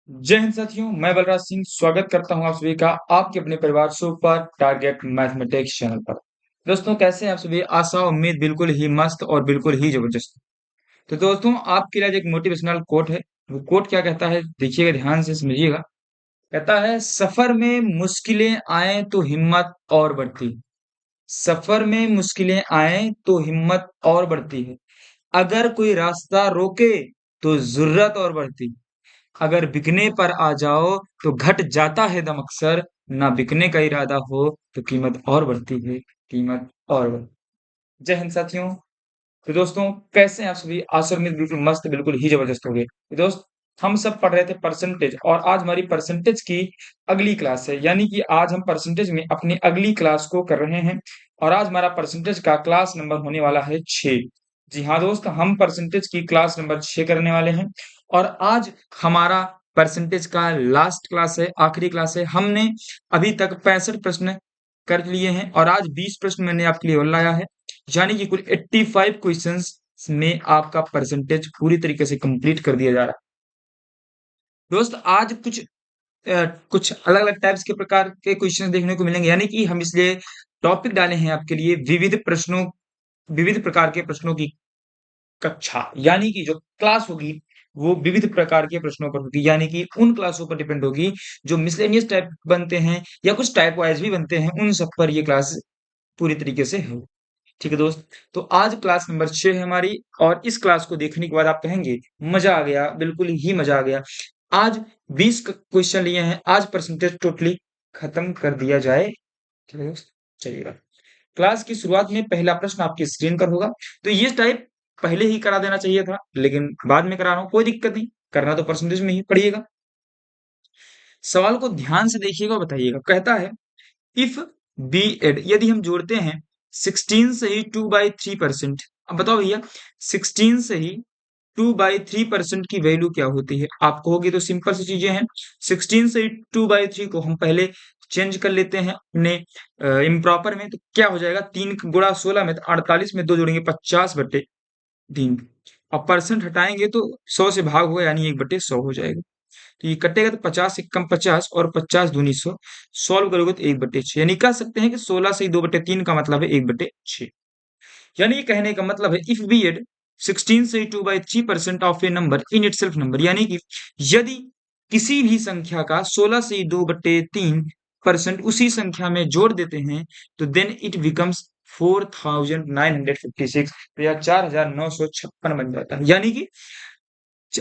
जय हिंद साथियों, मैं बलराज सिंह स्वागत करता हूं आप सभी का आपके अपने परिवार सुपर टारगेट मैथमेटिक्स चैनल पर। दोस्तों कैसे हैं आप सभी? आशा उम्मीद बिल्कुल ही मस्त और बिल्कुल ही जबरदस्त। तो दोस्तों आपके लिए आज एक मोटिवेशनल कोट है। वो कोट क्या कहता है देखिएगा, ध्यान से समझिएगा। कहता है, सफर में मुश्किलें आए तो हिम्मत और बढ़ती है। सफर में मुश्किलें आए तो हिम्मत और बढ़ती है। अगर कोई रास्ता रोके तो जरूरत और बढ़ती है। अगर बिकने पर आ जाओ तो घट जाता है दम अक्सर। ना बिकने का इरादा हो तो कीमत और बढ़ती है। कीमत और बढ़ती। जय हिंद साथियों। तो दोस्तों कैसे हैं आप सभी? आशा उम्मीद बिल्कुल मस्त बिल्कुल ही जबरदस्त हो गए। तो दोस्त हम सब पढ़ रहे थे परसेंटेज, और आज हमारी परसेंटेज की अगली क्लास है, यानी कि आज हम परसेंटेज में अपनी अगली क्लास को कर रहे हैं। और आज हमारा परसेंटेज का क्लास नंबर होने वाला है 6। जी हाँ दोस्त, हम परसेंटेज की क्लास नंबर 6 करने वाले हैं। और आज हमारा परसेंटेज का लास्ट क्लास है, आखिरी क्लास है। हमने अभी तक 65 प्रश्न कर लिए हैं और आज 20 प्रश्न मैंने आपके लिए और लाया है, यानी कि कुल 85 क्वेश्चंस में आपका परसेंटेज पूरी तरीके से कंप्लीट कर दिया जा रहा है। दोस्त आज कुछ अलग अलग टाइप्स के प्रकार के क्वेश्चन देखने को मिलेंगे, यानी कि हम इसलिए टॉपिक डाले हैं आपके लिए विविध प्रकार के प्रश्नों की कक्षा, यानी कि जो क्लास होगी वो विविध प्रकार के प्रश्नों पर होगी, यानी कि उन क्लासों पर डिपेंड होगी जो मिसलेनियस टाइप बनते हैं या कुछ टाइप वाइज भी बनते हैं, उन सब पर ये क्लास पूरी तरीके से है। ठीक है दोस्त, तो आज क्लास नंबर 6 है हमारी, और इस क्लास को देखने के बाद आप कहेंगे मजा आ गया, बिल्कुल ही मजा आ गया। आज 20 क्वेश्चन लिए हैं, आज परसेंटेज टोटली खत्म कर दिया जाए। ठीक है दोस्त, चलिएगा। क्लास की शुरुआत में पहला प्रश्न आपकी स्क्रीन पर होगा। तो ये टाइप पहले ही करा देना चाहिए था, लेकिन बाद में करा रहा हूं, कोई दिक्कत नहीं, करना तो परसेंटेज में ही पड़िएगा। सवाल को ध्यान से देखिएगा और बताइएगा। कहता है, इफ बी एड, यदि हम जोड़ते हैं 16 से ही 2/3%। अब बताओ भैया, 16 से ही 2/3% की वैल्यू क्या होती है? आप कहोगे तो सिंपल सी चीजें हैं। 16 से ही 2/3 को हम पहले चेंज कर लेते हैं अपने इम्प्रॉपर में, तो क्या हो जाएगा? 3 गुणा 16 में, तो 48 में 2 जोड़ेंगे 50/3। अब परसेंट हटाएंगे तो 100 से भाग होगा, यानी 1/100 हो जाएगा। तो ये कटेगा तो 50 एक कम 50 और 50 दूनी 100। सॉल्व करोगे तो 1/6, यानी कह सकते हैं कि 16 से 2/3 का मतलब है 1/6। यानी ये कहने का मतलब है, इफ बी एड 16 से 2/3% of A number in it self number, यानी कि यदि किसी भी संख्या का 16 से 2/3% उसी संख्या में जोड़ देते हैं, तो देन इट बिकम्स 4956, तो यह 4956 बन जाता है। यानी कि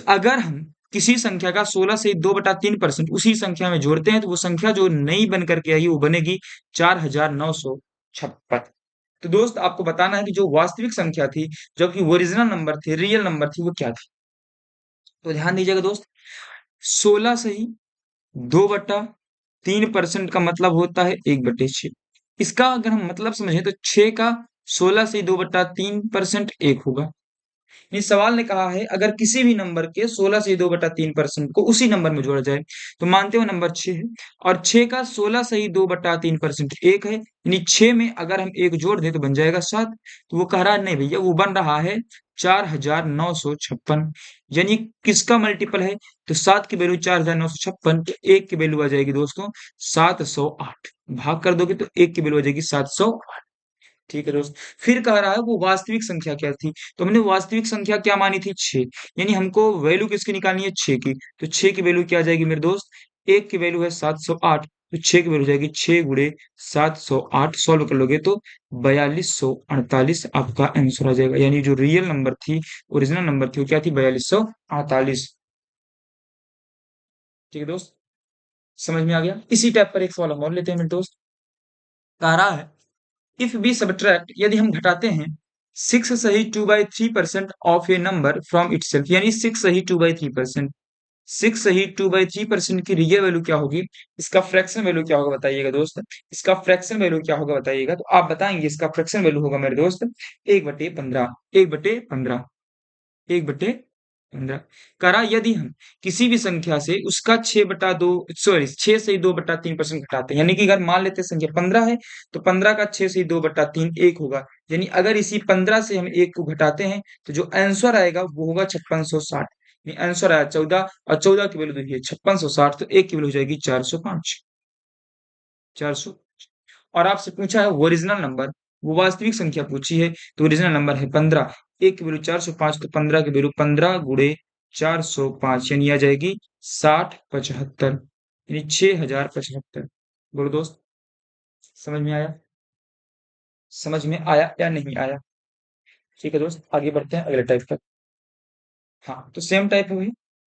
अगर हम किसी संख्या का 16 से 2/3% उसी संख्या में जोड़ते हैं, तो वो संख्या जो नई बन करके आई वो बनेगी 4956। तो दोस्त आपको बताना है कि जो वास्तविक संख्या थी, जो कि ओरिजिनल नंबर थी, रियल नंबर थी, वो क्या थी? तो ध्यान दीजिएगा दोस्त, 16 से ही 2/3% का मतलब होता है 1/6। इसका अगर हम मतलब समझें तो 6 का 16 से 2/3% 1 होगा। इस सवाल ने कहा है, अगर किसी भी नंबर के 16 से 2/3% को उसी नंबर में जोड़ा जाए, तो मानते हो नंबर 6 है, और 6 का 16 से ही 2/3% 1 है, यानी 6 में अगर हम 1 जोड़ दें तो बन जाएगा 7। तो वो कह रहा है नहीं भैया, वो बन रहा है 4956, यानी किसका मल्टीपल है? तो 7 की वैल्यू 4956, तो 1 की वैल्यू आ जाएगी दोस्तों 708। भाग कर दोगे तो 1 की वैल्यू आ जाएगी 708। ठीक है दोस्त, फिर कह रहा है वो वास्तविक संख्या क्या थी? तो हमने वास्तविक संख्या क्या मानी थी? 6, यानी हमको वैल्यू किसकी निकालनी है? 6 की। तो 6 की वैल्यू क्या आ जाएगी मेरे दोस्त? 1 की वैल्यू है 708, तो 6 की वैल्यू जाएगी 6 गुणे 708। सॉल्व कर लोगे तो 4248 आपका आंसर आ जाएगा, यानी जो रियल नंबर थी, ओरिजिनल नंबर थी, वो क्या थी? 4248। ठीक है दोस्त, समझ में आ गया? इसी टाइप पर एक सवाल हम और लेते हैं मेरे दोस्त। कह रहा है, इफ बी सब्ट्रैक्ट, यदि हम घटाते हैं 6 सही 2/3% of A number from itself, यानी 6 सही 2/3%। 6 सही 2/3% की रियल वैल्यू क्या होगी? इसका फ्रैक्शन वैल्यू क्या होगा बताइएगा दोस्त? इसका फ्रैक्शन वैल्यू क्या होगा बताइएगा? तो आप बताएंगे इसका फ्रैक्शन वैल्यू होगा मेरे दोस्त 1/15। 1/15, 1/15। करा, यदि हम किसी भी संख्या से उसका 6/2, सॉरी 6 से 2/3% घटाते हैं, यानी कि अगर मान लेते हैं संख्या 15 है, तो 15 का 6 से 2/3 1 होगा, यानी अगर इसी 15 से हम 1 को घटाते हैं, तो जो आंसर आएगा वो होगा 5660। आंसर आया 14 और 14 की वैल्यू देखिए 5660, तो एक की वैल्यू हो जाएगी 405। 400। और आपसे पूछा है ओरिजिनल नंबर, वो वास्तविक संख्या पूछी है, तो ओरिजिनल नंबर है 15। एक की वैल्यू 405, तो 15 की वैल्यू 15 गुणे 405 यानी आ जाएगी 6075, यानी 6075। बोलो दोस्त, समझ में आया? समझ में आया या नहीं आया? ठीक है दोस्त, आगे बढ़ते हैं अगले टाइप पर। हाँ, तो सेम टाइप हुई,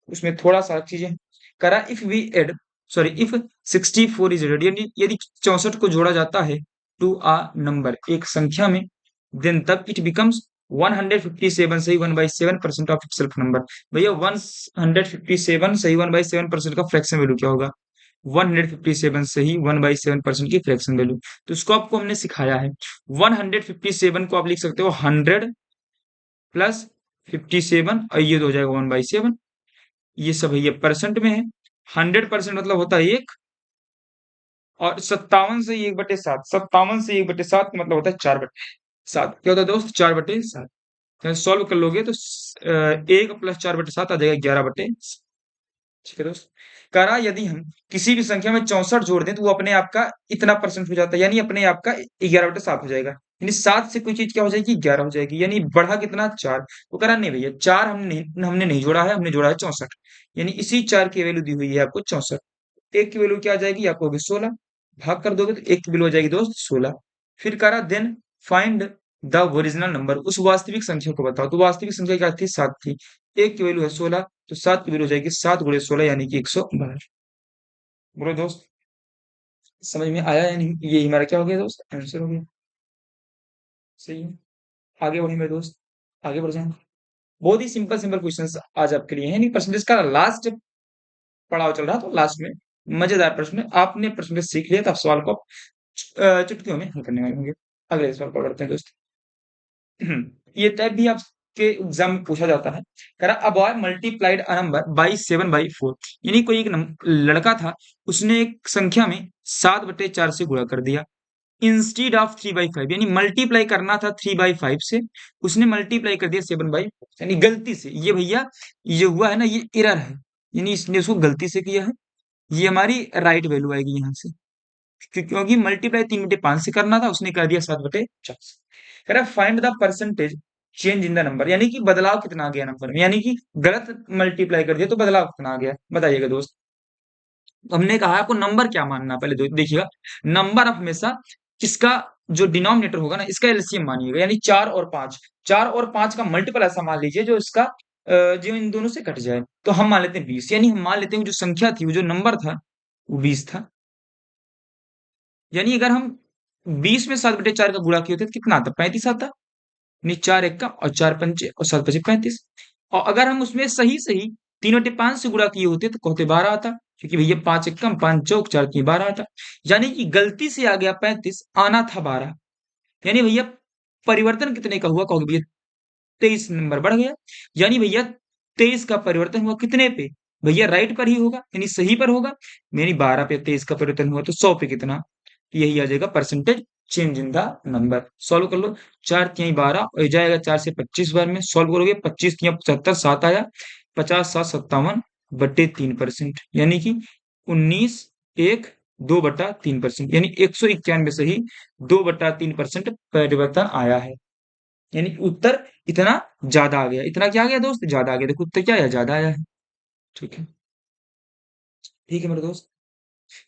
उसमें थोड़ा सा चीजें करा। If we add, sorry, if 64 is added, यानी यदि 64 को जोड़ा जाता है टू आ नंबर, एक संख्या में, देन तब इट बिकम्स 157 सही 1/7% ऑफ इटसेल्फ नंबर। भैया 157 सही 1/7% का फ्रैक्शन वैल्यू क्या होगा? 157 सही 1/7% की फ्रैक्शन वैल्यू। तो इसको आपको हमने सिखाया है। 157 को आप लिख सकते हो 100 प्लस 57 और ये तो हो जाएगा 1/7। ये सब है, ये परसेंट में है। 100% मतलब होता है एक, और 57 से 1/7, 57 से 1/7 का मतलब होता है 4/7। क्या होता है दोस्त? 4/7। सॉल्व कर लोगे तो 1 + 4/7 आ जाएगा 11/7। ठीक है दोस्त। कह रहा यदि हम किसी भी संख्या में 64 जोड़ दें तो वो अपने आप का इतना परसेंट हो जाता है, यानी अपने आप का 11/7 हो जाएगा, यानी 7 से कोई चीज क्या हो जाएगी? 11 हो जाएगी, यानी बढ़ा कितना? 4। तो कह रहा नहीं भैया, 4 हमने नहीं जोड़ा है, हमने जोड़ा है 64, यानी इसी 4 की वैल्यू दी हुई है आपको 64। एक की वैल्यू क्या आ जाएगी आपको? होगी 16, भाग कर दोगे तो एक की वैल्यू आ जाएगी दोस्त 16। फिर कह रहा then find the original number, उस वास्तविक संख्या को बताओ। तो वास्तविक संख्या क्या थी? 7 थी। एक की वैल्यू है 16, तो 7 की वैल्यू हो जाएगी 7 गुणे 16 यानी कि 112। बोलो दोस्त, समझ में आया या नहीं? ये हमारा क्या हो गया दोस्त? आंसर हो गया। सही है। आगे बढ़े मेरे दोस्त, आगे बढ़ जाएं। बहुत ही सिंपल सिंपल क्वेश्चंस आज आपके लिए है। नहीं, परसेंटेज का लास्ट पड़ाव चल रहा, तो लास्ट में मजेदार प्रश्न, आपने परसेंटेज सीख लिया तो आप सवाल को चुटकियों में हल करने वाले होंगे। अगले सवाल पर बढ़ते हैं दोस्त। ये टाइप भी आपके एग्जाम में पूछा जाता है। कह रहा a boy multiplied a number by 7/4, यानी कोई एक लड़का था, उसने एक संख्या में 7/4 से गुणा कर दिया। इंस्टीड ऑफ 3/5, यानी मल्टीप्लाई करना था 3/5 से, उसने मल्टीप्लाई कर दिया 7/4, यानी गलती से। ये भैया ये हुआ है ना, ये एरर है, यानी इसने उसको गलती से किया है। ये हमारी राइट वैल्यू आएगी यहाँ से, क्योंकि मल्टीप्लाई 3/5 से करना था, उसने कर दिया 7/4। कह रहा find the percentage change in the number, यानी कि बदलाव कितना आ गया नंबर में, यानी कि गलत मल्टीप्लाई कर दिया तो बदलाव कितना आ गया, बताइएगा दोस्त। तो हमने कहा आपको नंबर क्या मानना, पहले देखिएगा। नंबर आप हमेशा इसका जो डिनोमिनेटर होगा ना, इसका एलसीएम मानिएगा, यानी 4 और 5। 4 और 5 का मल्टीपल ऐसा मान लीजिए जो इसका जो इन दोनों से कट जाए। तो हम मान लेते हैं 20, यानी हम मान लेते हैं जो संख्या थी, वो जो नंबर था, वो 20 था। यानी अगर हम 20 में 7/4 का गुणा किए होते तो कितना आता? 35 आता। यानी 4 एक्का और 4 पंचे और 7 पचे 35। और अगर हम उसमें सही सही 3/5 से गुणा किए होते तो कहते 12 आता, क्योंकि भैया 5 एक्कम 5 चौक 4 3 12 आता। यानी कि गलती से आ गया 35, आना था 12। यानी भैया परिवर्तन कितने का हुआ? कहोगे भैया 23 नंबर बढ़ गया। यानी भैया 23 का परिवर्तन हुआ कितने पे? भैया राइट पर ही होगा, यानी सही पर होगा। यानी 12 पे 23 का परिवर्तन हुआ तो 100 पे कितना? यही आ जाएगा percentage change in the number. Solve कर लो। 4 तिहाई 12 और जाएगा 4 से 25 बार में सॉल्व करोगे, 25 तिहाई 75, 7 आया, 50 7 57/3%, यानी कि 19 1 2/3%, यानी 191 से ही 2/3% परिवर्तन आया है। यानी उत्तर इतना ज्यादा आ गया। इतना क्या आ गया दोस्त? ज्यादा आ गया। देखो उत्तर क्या आया? ज्यादा आया है। ठीक है, ठीक है मेरे दोस्त,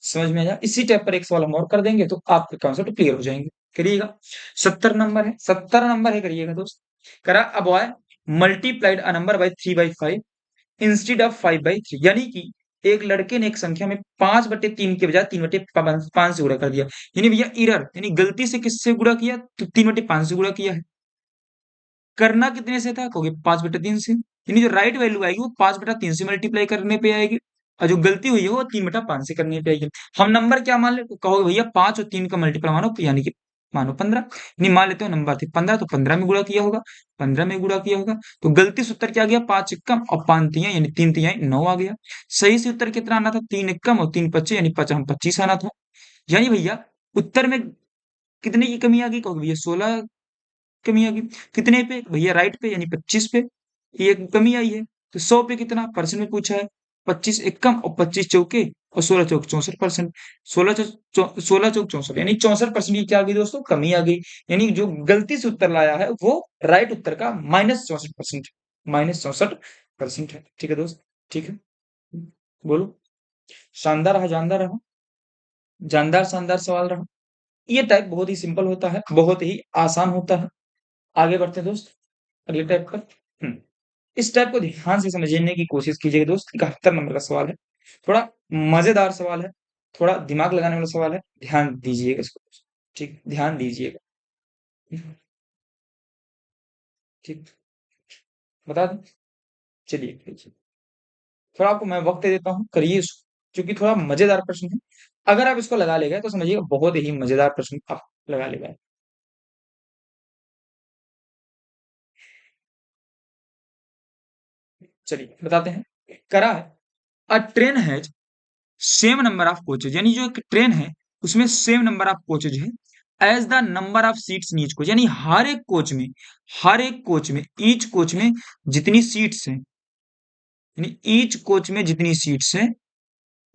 समझ में आया। इसी टाइप पर एक सवाल हम और कर देंगे तो आपके कॉन्सेप्ट क्लियर हो जाएंगे। करिएगा। 70 नंबर है, 70 नंबर है, करिएगा दोस्त। करा a boy multiplied a number by 3/5 instead of 5/3, यानी कि एक लड़के ने एक संख्या में 5/3 के बजाय 3/5 से गुणा कर दिया। यानी भैया इरर, यानी गलती से किससे गुणा किया? तो 3/5 से गुणा किया है। करना कितने से था? कहोगे 5/3 से, यानी जो राइट वैल्यू आएगी वो 5/3 से मल्टीप्लाई करने पे आएगी, और जो गलती हुई है वो 3/5 से करनी पड़ेगी। हम नंबर क्या मान ले? कहोगे भैया 5 और 3 का मल्टीपल मानो, यानी कि मानो 15। नहीं, मान लेते हो नंबर थे 15, तो 15 में गुणा किया होगा, 15 में गुणा किया होगा। तो गलती से उत्तर क्या गया? 5 एकम और 5 तिहाई, यानी 3 तिहाई 9 आ गया। सही से उत्तर कितना आना था? 3 एकम और 3 पच्चे, यानी 25 आना था। यानी भैया उत्तर में कितने की कमी आ गई? कहोगे भैया 16 कमी आ गई। कितने पे? भैया राइट पे, यानी 25 पे ये कमी आई है। तो 100 पे कितना परसेंट में पूछा है, 25 एकम और 25 चौके और 16 चौक 64%। 16 चौक 64 यानी 64% की क्या आ गई दोस्तों, कमी आ गई। यानी जो गलती से उत्तर लाया है वो राइट उत्तर का -64%, -64% है। ठीक है दोस्त, ठीक है, बोलो। शानदार रहा, जानदार रहा, जानदार शानदार सवाल रहा। ये टाइप बहुत ही सिंपल होता है, बहुत ही आसान होता है। आगे बढ़ते हैं दोस्त अगले टाइप पर। इस टाइप को ध्यान से समझने की कोशिश कीजिएगा दोस्त। 71 नंबर का सवाल है, थोड़ा मजेदार सवाल है, थोड़ा दिमाग लगाने वाला सवाल है, ध्यान दीजिएगा इसको। ठीक, ध्यान दीजिएगा। ठीक, बता दूं, चलिए कीजिए। थोड़ा आपको मैं वक्त दे देता हूँ, करिए इसको, क्योंकि थोड़ा मजेदार प्रश्न है। अगर आप इसको लगा ले गए तो समझिएगा बहुत ही मजेदार प्रश्न आप लगा ले गए। चलिए बताते हैं। करा है, a train has same number of coaches, यानी जो एक ट्रेन है उसमें सेम नंबर ऑफ कोचेज है as the number of seats in each coach, यानी हर एक कोच में, हर एक कोच में, ईच कोच में जितनी सीट्स हैं, यानी ईच कोच में जितनी सीट्स हैं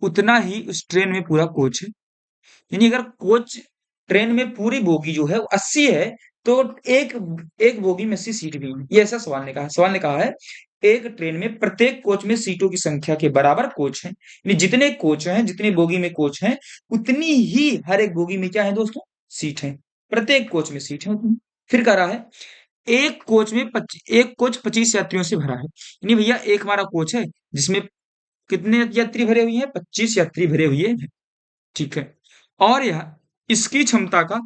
उतना ही उस ट्रेन में पूरा कोच है। यानी अगर कोच ट्रेन में पूरी बोगी जो है वो 80 है, तो एक एक बोगी में 80 सीट भी है। ये ऐसा सवाल ने कहा है। सवाल ने कहा है एक ट्रेन में प्रत्येक कोच में सीटों की संख्या के बराबर कोच है, यानी जितने कोच हैं, जितने बोगी में कोच हैं, उतनी ही हर एक बोगी में क्या है दोस्तों, सीट है। प्रत्येक कोच में सीट है उतनी। फिर कह रहा है एक कोच में एक कोच 25 यात्रियों से भरा है, यानी भैया एक हमारा कोच है जिसमें कितने यात्री भरे हुए हैं, 25 यात्री भरे हुए हैं। ठीक है, और यह इसकी क्षमता का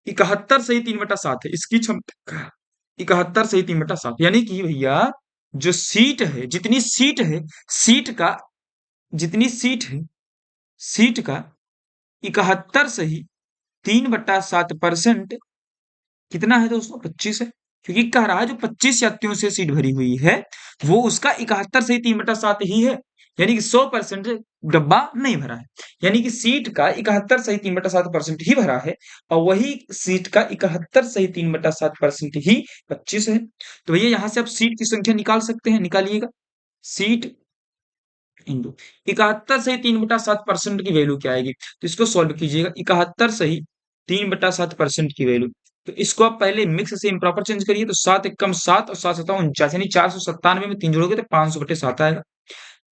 71 सही 3/7 है। इसकी क्षमता 71 सही 3/7, यानी कि भैया जो सीट है, जितनी सीट है, सीट का, जितनी सीट है, सीट का 71 सही 3/7% कितना है दोस्तों, 25 है। क्योंकि कह रहा है जो 25 यात्रियों से सीट भरी हुई है वो उसका 71 सही 3/7 ही है, यानी कि 100% डब्बा नहीं भरा है। यानी कि सीट का 71 सही 3/7% ही भरा है, और वही सीट का 71 सही 3/7% ही 25 है। तो भैया यहाँ से आप सीट की संख्या निकाल सकते हैं, निकालिएगा। सीट इंटू 71 सही 3/7% की वैल्यू क्या आएगी, तो इसको सॉल्व कीजिएगा। 71 सही 3/7% की वैल्यू, तो इसको आप पहले मिक्स से इम्प्रॉपर चेंज करिए, तो 7 एकम 7 और 7 7 49, यानी 497 में 3 जोड़ोगे तो 500/7 आएगा।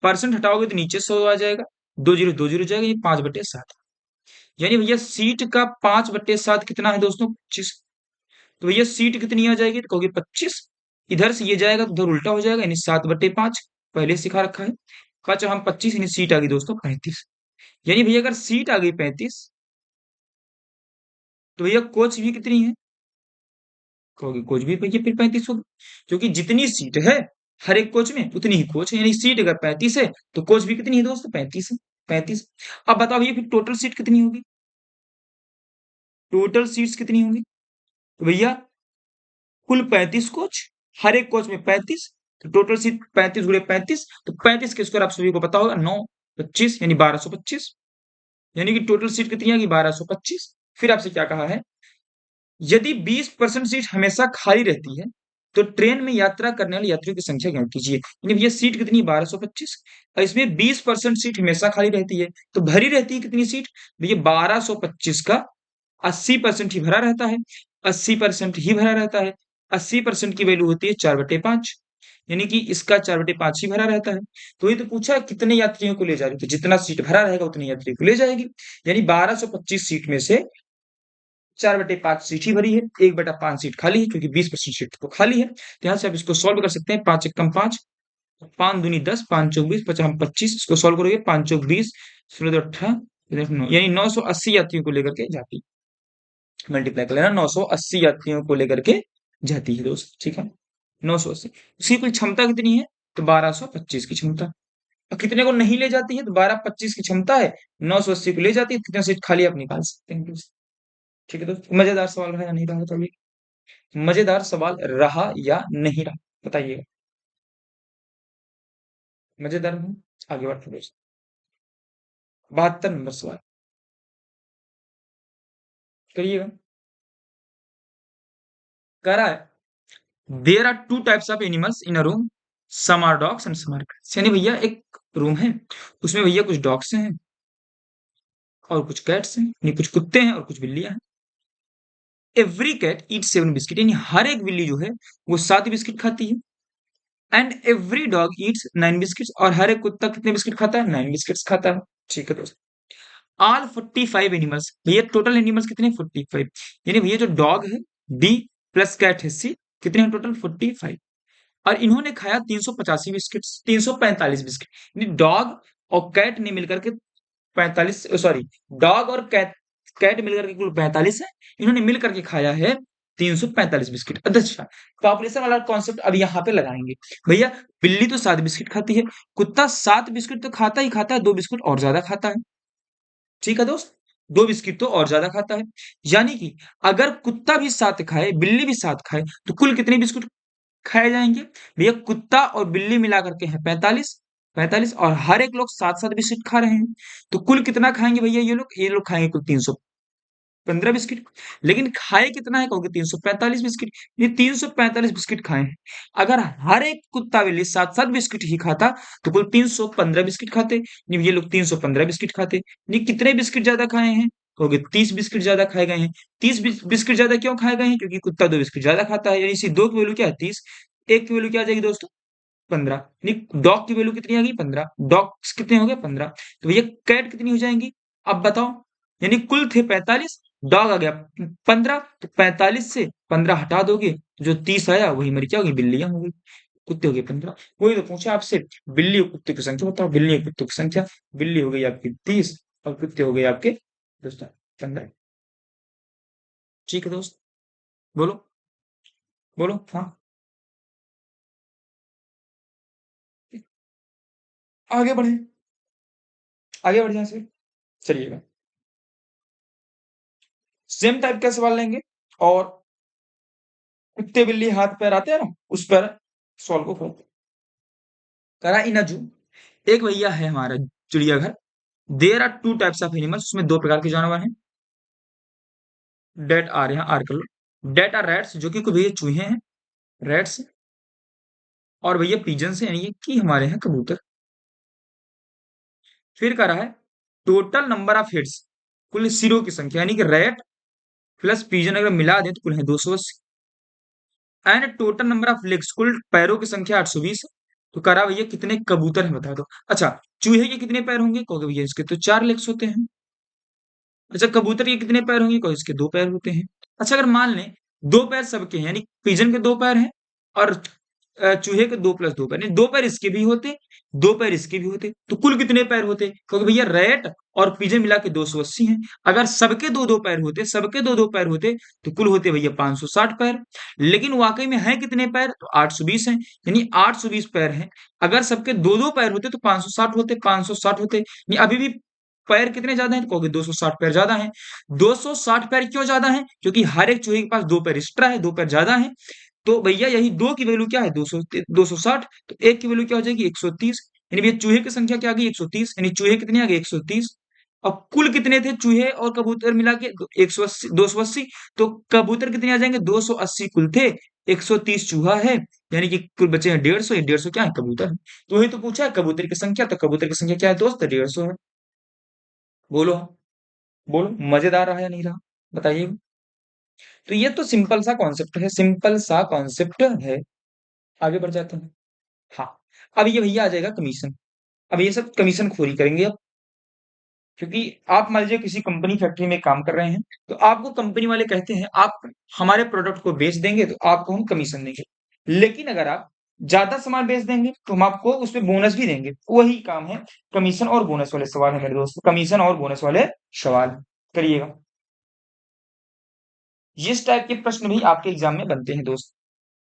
परसेंट हटाओगे तो नीचे 100 आ जाएगा, 2 जीरो जाएगा, ये 5/7। यानी भैया सीट का 5/7 कितना है दोस्तों, 25। तो भैया सीट कितनी आ जाएगी, तो कहोगे 25। इधर से ये जाएगा तो उधर उल्टा हो जाएगा, यानी 7/5 पहले सिखा रखा है। पांच हम 25, यानी सीट आ गई दोस्तों 35। यानी भैया अगर सीट आ गई 35, तो भैया कोच भी कितनी है, कहोगे कोच भी भैया फिर 35 होगी, क्योंकि जितनी सीट है हर एक कोच में उतनी ही कोच है। यानी सीट अगर 35 है तो कोच भी कितनी है दोस्तों, 35 है। 35। अब बताओ भैया फिर टोटल सीट कितनी होगी, टोटल सीट्स कितनी होंगी, तो भैया कुल 35 कोच, हर एक कोच में 35, तो टोटल सीट 35 × 35, तो 35 के स्क्वायर आप सभी को पता होगा 9 25, यानी 1225। यानी कि टोटल सीट कितनी आएगी, 1225। फिर आपसे क्या कहा है, यदि 20% सीट हमेशा खाली रहती है तो ट्रेन में यात्रा करने वाले यात्रियों की संख्या ज्ञात कीजिए। यानी भैया सीट कितनी, 1225, और इसमें 20% सीट हमेशा खाली रहती है, तो भरी रहती है कितनी सीट, भैया 1225 का 80% ही भरा रहता है, 80% ही भरा रहता है। 80% की वैल्यू होती है 4/5, यानी कि इसका 4/5 ही भरा रहता है। तो ये तो पूछा कितने यात्रियों को ले जा रही, तो जितना सीट भरा रहेगा उतने यात्री को ले जाएगी। यानी 1225 सीट में से 4/5 सीट ही भरी है, 1/5 सीट खाली है, क्योंकि 20% सीट तो खाली है। तो यहाँ से आप इसको सॉल्व कर सकते हैं। 5 एकम 5, 5 दूनी 10, 5 चौक 20, 5 हम 25, इसको सॉल्व करोगे 5 चौक 20, 16 दो 18, 9, यानी 980 यात्रियों को लेकर के जाती है। मल्टीप्लाई कर लेना, 980 यात्रियों को लेकर के जाती है दोस्त। ठीक है, 980। उसकी कुल क्षमता कितनी है, तो 1225 की क्षमता। और कितने को नहीं ले जाती है, तो 1225 की क्षमता है, 980 को ले जाती है, कितना सीट खाली आप निकाल सकते हैं दोस्त। ठीक है दोस्त, मजेदार सवाल रहा या नहीं रहा, तो मजेदार सवाल रहा या नहीं रहा, बताइएगा। मजेदार हूँ, आगे बढ़ते दोस्त। 72 नंबर सवाल करिएगा। कह रहा है there are two types of animals in a room, some are dogs and some are cats, यानी भैया एक रूम है, उसमें भैया कुछ डॉग्स हैं और कुछ कैट्स हैं, यानी कुछ कुत्ते हैं और कुछ बिल्लियां हैं। एवरी कैट ईट 7 बिस्किट, यानी हर एक बिल्ली जो है वो 7 बिस्किट खाती है। And every dog Yeats 9 biscuits, और हर एक कुत्ता कितने बिस्किट खाता है? 9 बिस्किट्स खाता है। ठीक है दोस्त। ऑल 45 एनिमल्स, भैया टोटल एनिमल्स कितने? 45, यानी भैया जो डॉग है डी प्लस कैट है सी, कितने हैं टोटल? 45। और इन्होंने खाया 385 बिस्किट, 345 बिस्किट, यानी डॉग और कैट ने मिलकर के 45, सॉरी, डॉग और कैट कैट मिलकर के कुल 45 है, इन्होंने मिलकर के खाया है 345 बिस्किट। अच्छा, पॉपुलेशन वाला कॉन्सेप्ट अब यहाँ पे लगाएंगे। भैया बिल्ली तो 7 बिस्किट खाती है, कुत्ता 7 बिस्किट तो खाता ही खाता है, 2 बिस्किट और ज्यादा खाता है। ठीक है दोस्त, 2 बिस्किट तो और ज्यादा खाता है, यानी कि अगर कुत्ता भी 7 खाए, बिल्ली भी 7 खाए, तो कुल कितने बिस्कुट खाए जाएंगे? भैया कुत्ता और बिल्ली मिलाकर के हैं 45, 45, और हर एक लोग 7-7 बिस्किट खा रहे हैं, तो कुल कितना खाएंगे भैया? ये लोग खाएंगे कुल 315 बिस्किट। लेकिन खाए कितना है कहोगे? 345 बिस्किट, ये 345 बिस्किट खाए हैं। अगर हर एक कुत्ता बिल्ली 7-7 बिस्किट ही खाता तो कुल 315 बिस्किट खाते, ये लोग 315 बिस्किट खाते। ये कितने बिस्किट ज्यादा खाए हैं कहोगे? 30 बिस्किट ज्यादा खाए गए हैं। 30 बिस्किट ज्यादा क्यों खाए गए हैं? क्योंकि कुत्ता 2 बिस्किट ज्यादा खाता है, यानी इसी 2 की वैल्यू क्या है? 30। एक की वैल्यू क्या आ जाएगी दोस्तों? 15। डॉग की वैल्यू कितनी आ गई? 15। डॉग्स कितने हो गए? 15। तो भैया कैट कितनी हो जाएंगी? अब बताओ, यानी कुल थे 45, डॉग आ गया 15, तो 45 से 15 हटा दोगे तो जो 30 आया वही मेरी क्या होगी? बिल्लियां हो गई। कुत्ते हो गए 15। वही तो पूछा आपसे, बिल्ली और कुत्ते की संख्या बताओ, बिल्ली और कुत्तों की संख्या। बिल्ली हो गई आपकी 30 और कुत्ते हो गए आपके दोस्तों 15। ठीक है दोस्त, बोलो, बोलो, हाँ, आगे बढ़े, आगे बढ़ जाए से चलिएगा। सेम टाइप का सवाल लेंगे, और कुत्ते बिल्ली हाथ पैर आते हैं ना, उस पर सवाल को खोलते हैं। करा इन अ जू, एक भैया है हमारा चिड़ियाघर। There are two types of animals, उसमें दो प्रकार के जानवर हैं। डेट आर, यहाँ आर कर लो। डेट आर रैट्स, जो कि कोई भैया चूहे हैं, रैट्स। और भैया पीजन से, यानी कि हमारे यहाँ कबूतर। फिर करा है टोटल नंबर ऑफ हेड्स, कुल सिरों की संख्या, यानी कि रैट प्लस पीजन अगर मिला दें तो कुल है 280। And total number of legs, कुल पैरों की संख्या 820। तो करा भैया कितने कबूतर हैं बता दो। अच्छा, चूहे के कितने पैर होंगे कहोगे? भैया इसके तो 4 लेग्स होते हैं। अच्छा, कबूतर के कितने पैर होंगे? कहोगे इसके 2 पैर होते हैं। अच्छा, अगर मान लें 2 पैर सबके हैं, यानी पिजन के 2 पैर हैं, और चूहे के 2 प्लस 2 पैर, यानी 2 पैर इसके भी होते, 2 पैर इसके भी होते, तो कुल कितने पैर होते? क्योंकि भैया रैट और पिजन मिला के 280 हैं। अगर सबके 2-2 पैर होते, सबके 2-2 पैर होते, तो कुल होते भैया 560 पैर। लेकिन वाकई में है कितने पैर? तो 820 हैं, यानी 820 पैर हैं। अगर सबके 2-2 पैर होते तो 560 होते, 560 होते, यानी अभी भी पैर कितने ज्यादा हैं? तो कहोगे 260 पैर ज्यादा हैं। 260 पैर क्यों ज्यादा हैं? क्योंकि हर एक चूहे के पास 2 पैर एक्स्ट्रा है, 2 पैर ज्यादा है। तो भैया यही 2 की वैल्यू क्या है? 260। तो 1 की वैल्यू क्या हो जाएगी? 130। यानी भैया चूहे की संख्या क्या आ गई? 130, यानी चूहे कितने आ गए? 130। और कुल कितने थे चूहे और कबूतर मिला के? 180, 280। तो कबूतर कितने आ जाएंगे? 280 कुल थे, 130 चूहा है, यानी कि कुल बचे हैं 150। ये 150 क्या है? कबूतर है। तो वही तो पूछा है कबूतर की संख्या, तो कबूतर की संख्या क्या है दोस्त? 150 है। बोलो, बोलो, मजेदार रहा या नहीं रहा? बताइए। तो ये तो सिंपल सा कॉन्सेप्ट है, सिंपल सा कॉन्सेप्ट है। आगे बढ़ जाते हैं। हाँ, अब ये भैया आ जाएगा कमीशन। अब ये सब कमीशन खोरी करेंगे अब, क्योंकि आप मान लीजिए किसी कंपनी फैक्ट्री में काम कर रहे हैं, तो आपको कंपनी वाले कहते हैं आप हमारे प्रोडक्ट को बेच देंगे तो आपको हम कमीशन देंगे। लेकिन अगर आप ज्यादा सामान बेच देंगे तो हम आपको उसमें बोनस भी देंगे। वही काम है, कमीशन और बोनस वाले सवाल है मेरे दोस्त, कमीशन और बोनस वाले सवाल करिएगा। इस टाइप के प्रश्न भी आपके एग्जाम में बनते हैं दोस्त,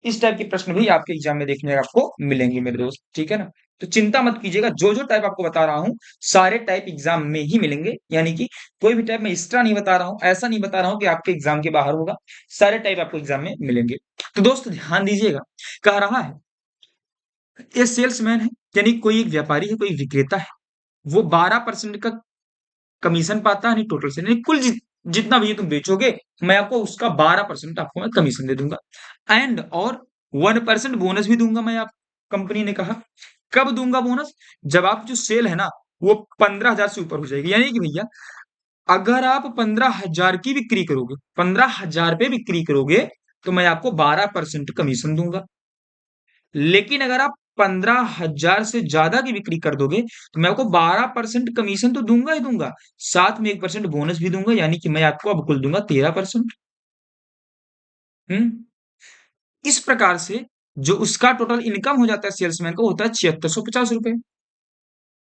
इस टाइप के प्रश्न भी आपके एग्जाम में देखने आपको मिलेंगे मेरे दोस्त, ठीक है ना? तो चिंता मत कीजिएगा, जो जो टाइप आपको बता रहा हूँ सारे टाइप एग्जाम में ही मिलेंगे, यानी कि कोई भी टाइप मैं एक्स्ट्रा नहीं बता रहा हूँ, ऐसा नहीं बता रहा हूँ कि आपके एग्जाम के बाहर होगा। सारे टाइप आपको एग्जाम में मिलेंगे। तो दोस्त ध्यान दीजिएगा, कह रहा है ये सेल्समैन है, यानी कोई एक व्यापारी है, कोई विक्रेता है, वो 12% का कमीशन पाता है, नहीं टोटल से नहीं, कुल जितना भी ये तुम बेचोगे मैं आपको उसका 12% आपको मैं कमीशन दे दूंगा। एंड और 1% बोनस भी दूंगा मैं आपको, कंपनी ने कहा। कब दूंगा बोनस? जब आप जो सेल है ना वो 15,000 से ऊपर हो जाएगी। यानी कि भैया अगर आप 15,000 की बिक्री करोगे, 15,000 पे बिक्री करोगे, तो मैं आपको 12% कमीशन दूंगा। लेकिन अगर आप 15,000 से ज्यादा की बिक्री कर दोगे तो मैं आपको 12% कमीशन तो दूंगा ही दूंगा, साथ में 1% बोनस भी दूंगा, यानी कि मैं आपको अब कुल दूंगा 13%। हम्म इस प्रकार से जो उसका टोटल इनकम हो जाता है सेल्समैन का, वो होता है 7650 रुपए।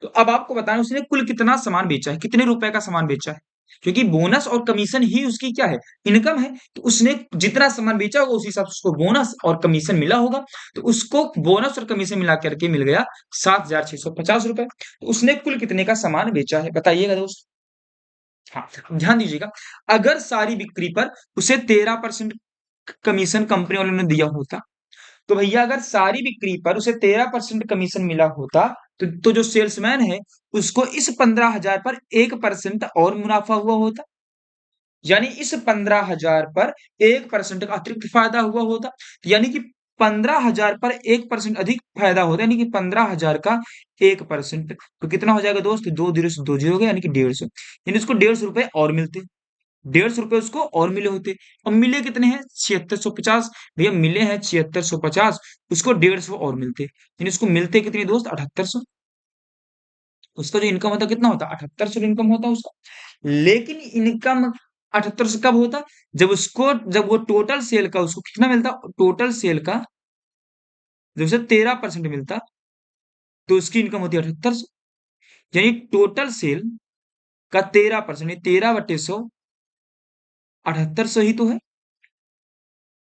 तो अब आपको बताना उसने कुल कितना सामान बेचा है, कितने रुपए का सामान बेचा है, क्योंकि बोनस और कमीशन ही उसकी क्या है, इनकम है। तो उसने जितना सामान बेचा होगा उसी हिसाब से उसको बोनस और कमीशन मिला होगा। तो उसको बोनस और कमीशन मिला करके मिल गया 7,650 रुपए। तो उसने कुल कितने का सामान बेचा है बताइएगा दोस्त। हाँ, ध्यान दीजिएगा। अगर सारी बिक्री पर उसे 13% कमीशन कंपनी वालों ने दिया होता, तो भैया अगर सारी बिक्री पर उसे 13% कमीशन मिला होता, तो जो सेल्समैन है उसको इस 15,000 पर 1% और मुनाफा हुआ होता। यानी इस 15,000 पर 1% का अतिरिक्त फायदा हुआ होता। यानी कि 15,000 पर 1% अधिक फायदा होता है, यानी कि 15,000 का 1%। तो कितना हो जाएगा दोस्त? दो जीरो से दो जीरो हो गया, यानी कि 150। यानी उसको 150 रुपए और मिलते, 150 रुपए उसको और मिले होते। अब मिले कितने हैं? 7650। भैया मिले हैं 7650, उसको 150 और मिलते, यानी उसको मिलते कितने दोस्त? 7800। उसका जो इनकम होता कितना होता? 7800 इनकम होता उसका। लेकिन इनकम 7800 कब होता? जब वो टोटल सेल का उसको कितना मिलता? टोटल सेल का जब उसे 13% मिलता, तो उसकी इनकम होती है 7800। यानी टोटल सेल का 13%, 13/100, 7800 ही तो है।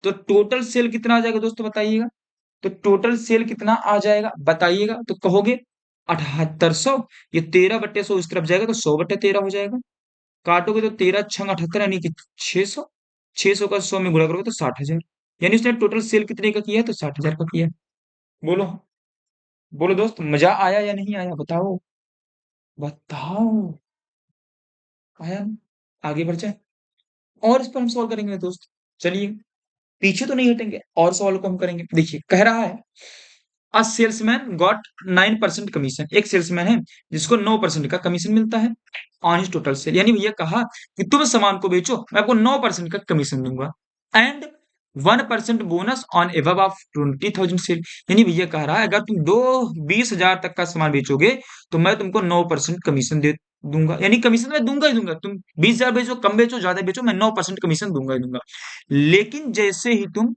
तो टोटल सेल कितना आ जाएगा दोस्तों बताइएगा? तो टोटल सेल कितना आ जाएगा बताइएगा? तो कहोगे 7800, ये 13/100 इस तरफ जाएगा तो 100/13 हो जाएगा। काटोगे तो 13×6 = 78, यानी कि 600। 600 का 100 में गुणा करोगे तो 60,000। यानी उसने टोटल सेल कितने का किया है? तो 60,000 का किया है। बोलो, बोलो दोस्त, मजा आया या नहीं आया? बताओ, बताओ। आया ना? आगे बढ़ जाए और इस पर हम सॉल्व करेंगे दोस्त। चलिए, पीछे तो नहीं हटेंगे, और सवाल को हम करेंगे। देखिए कह रहा है अ सेल्समैन गॉट 9% कमीशन। एक सेल्समैन है जिसको 9% का कमीशन मिलता है ऑन हिज टोटल सेल। यानी भैया कहा कि तुम सामान को बेचो, मैं आपको 9% का कमीशन दूंगा, and 1% bonus on above of 20,000 sale. यानी भैया कह रहा है अगर तुम 20,000 तक का सामान बेचोगे तो मैं तुमको 9% कमीशन दे दूंगा। यानी कमीशन मैं दूंगा ही दूंगा, तुम 20,000 बेचो, कम बेचो, ज्यादा बेचो, मैं 9% कमीशन दूंगा ही दूंगा। लेकिन जैसे ही तुम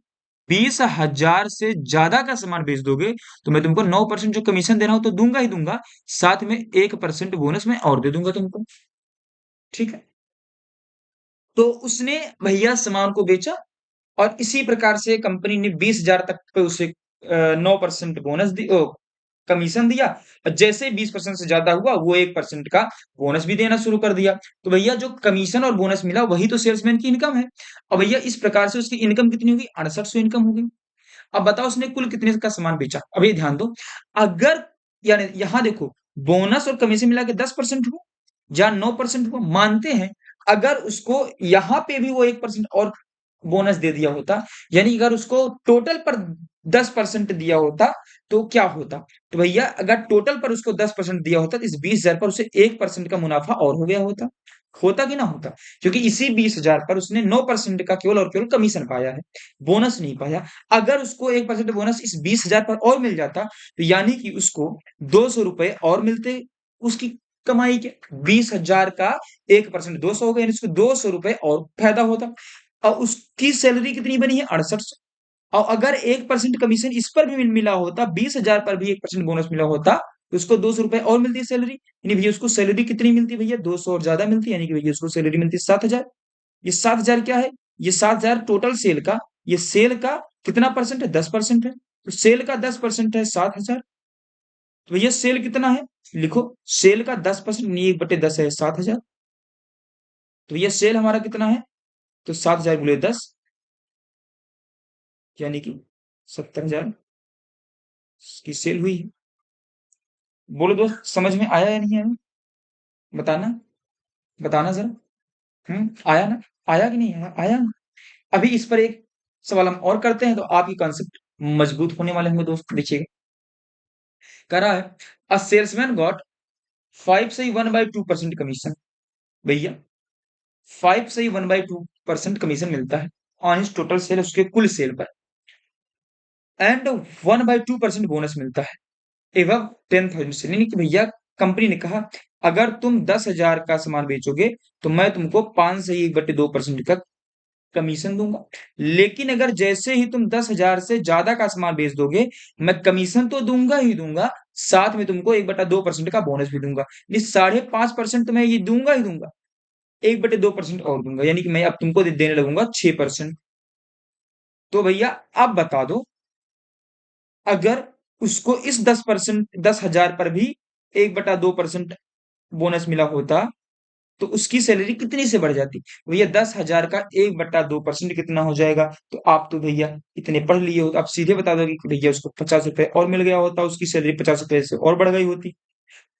20,000 से ज्यादा का सामान बेच दोगे तो मैं तुमको 9% जो कमीशन दे रहा हूं तो दूंगा ही दूंगा, साथ में 1% बोनस मैं और दे दूंगा तुमको। ठीक है। तो उसने भैया सामान को बेचा, और इसी प्रकार से कंपनी ने 20,000 तक पे उसे 9% बोनस दी, कमीशन दिया। और जैसे ही 20% से ज्यादा हुआ वो 1% का बोनस भी देना शुरू कर दिया। तो भैया जो कमीशन और बोनस मिला वही तो सेल्समैन की इनकम है। और भैया इस प्रकार से उसकी इनकम कितनी होगी? 6800 इनकम होगी। अब बताओ उसने कुल कितने का सामान बेचा? अभी ध्यान दो। अगर, यानी यहां देखो, बोनस और कमीशन मिला के 10% हुआ या 9% हुआ, मानते हैं। अगर उसको यहां पे भी वो 1% और बोनस दे दिया होता, यानी अगर उसको टोटल पर 10% दिया होता तो क्या होता? तो भैया अगर टोटल पर उसको 10% दिया होता तो इस 20,000 पर उसे 1% का मुनाफा और हो गया होता। होता कि ना होता? क्योंकि इसी 20,000 पर उसने 9% का केवल और केवल कमीशन पाया है, बोनस नहीं पाया। अगर उसको 1% बोनस इस 20,000 पर और मिल जाता तो यानी कि उसको 200 रुपए और मिलते उसकी कमाई के। 20,000 का 1% 200 हो गया, यानी उसको 200 रुपए और फायदा होता। और उसकी सैलरी कितनी बनी है? 6800। और अगर 1% कमीशन इस पर भी मिला होता, 20,000 पर भी 1% बोनस मिला होता, तो उसको 200 रुपए और मिलती है सैलरी। यानी भैया उसको सैलरी कितनी मिलती है? भैया 200 और ज्यादा मिलती है, यानी कि भैया उसको सैलरी मिलती है 7,000। ये 7,000 क्या है? ये 7,000 टोटल सेल का, ये सेल का कितना परसेंट है? 10% है। तो सेल का 10% है 7,000। तो भैया सेल कितना है? लिखो, सेल का 10%, 1/10 है 7,000। तो भैया सेल हमारा कितना है? तो 7,000 × 10, यानी कि 70,000 की सेल हुई है। बोलो दोस्त, समझ में आया या नहीं आया? बताना, बताना जरा। आया ना? आया कि नहीं आया? आया ना? अभी इस पर एक सवाल हम और करते हैं तो आपकी कॉन्सेप्ट मजबूत होने वाले होंगे दोस्त। देखिएगा, करा है अ सेल्समैन गॉट 5 से ही 1/2% कमीशन। भैया 5 से ही 1/2% कमीशन मिलता है ऑन हिज टोटल सेल, उसके कुल सेल पर, एंड 1/2% बोनस मिलता है एवं 10,000 से। यानी कि भैया कंपनी ने कहा अगर तुम 10,000 का सामान बेचोगे तो मैं तुमको 5 से ही 1/2% का कमीशन दूंगा। लेकिन अगर जैसे ही तुम 10,000 से ज्यादा का सामान बेच दोगे, मैं कमीशन तो दूंगा ही दूंगा, साथ में तुमको 1/2% का बोनस भी दूंगा। ये 5.5% तो मैं ये दूंगा ही दूंगा, 1/2% और दूंगा, यानी कि मैं अब तुमको देने लगूंगा 6%। तो भैया आप बता दो, अगर उसको इस 10%, 10,000 पर भी 1/2% बोनस मिला होता तो उसकी सैलरी कितनी से बढ़ जाती? भैया 10,000 का 1/2% कितना हो जाएगा? तो आप तो भैया इतने पढ़ लिए हो, तो आप सीधे बता दोगे कि भैया उसको 50 रुपए और मिल गया होता, उसकी सैलरी 50 रुपए से और बढ़ गई होती।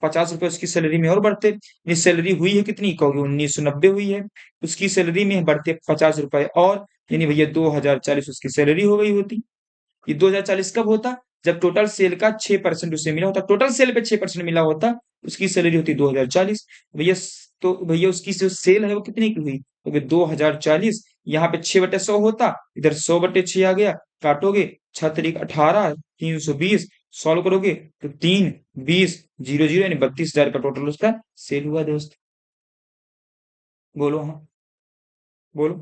50 रुपए उसकी सैलरी में और बढ़ते। ये सैलरी हुई है कितनी? कहोगे 1990 हुई है। उसकी सैलरी में बढ़ते 50 रुपए और, यानी भैया 2040 उसकी सैलरी हो गई होती। ये 2040 कब होता? जब टोटल सेल का 6% उसे मिला होता, टोटल सेल पे 6% मिला होता, उसकी सैलरी होती 2040। भैया तो भैया उसकी जो सेल है वो कितने की हुई? तो 2040, यहाँ पे 6/100 होता, इधर 100/6 आ गया, काटोगे 6×18 320, सॉल्व करोगे तो 3 20 0 0, यानी 32,000 का टोटल उसका सेल हुआ दोस्त। बोलो हाँ, बोलो।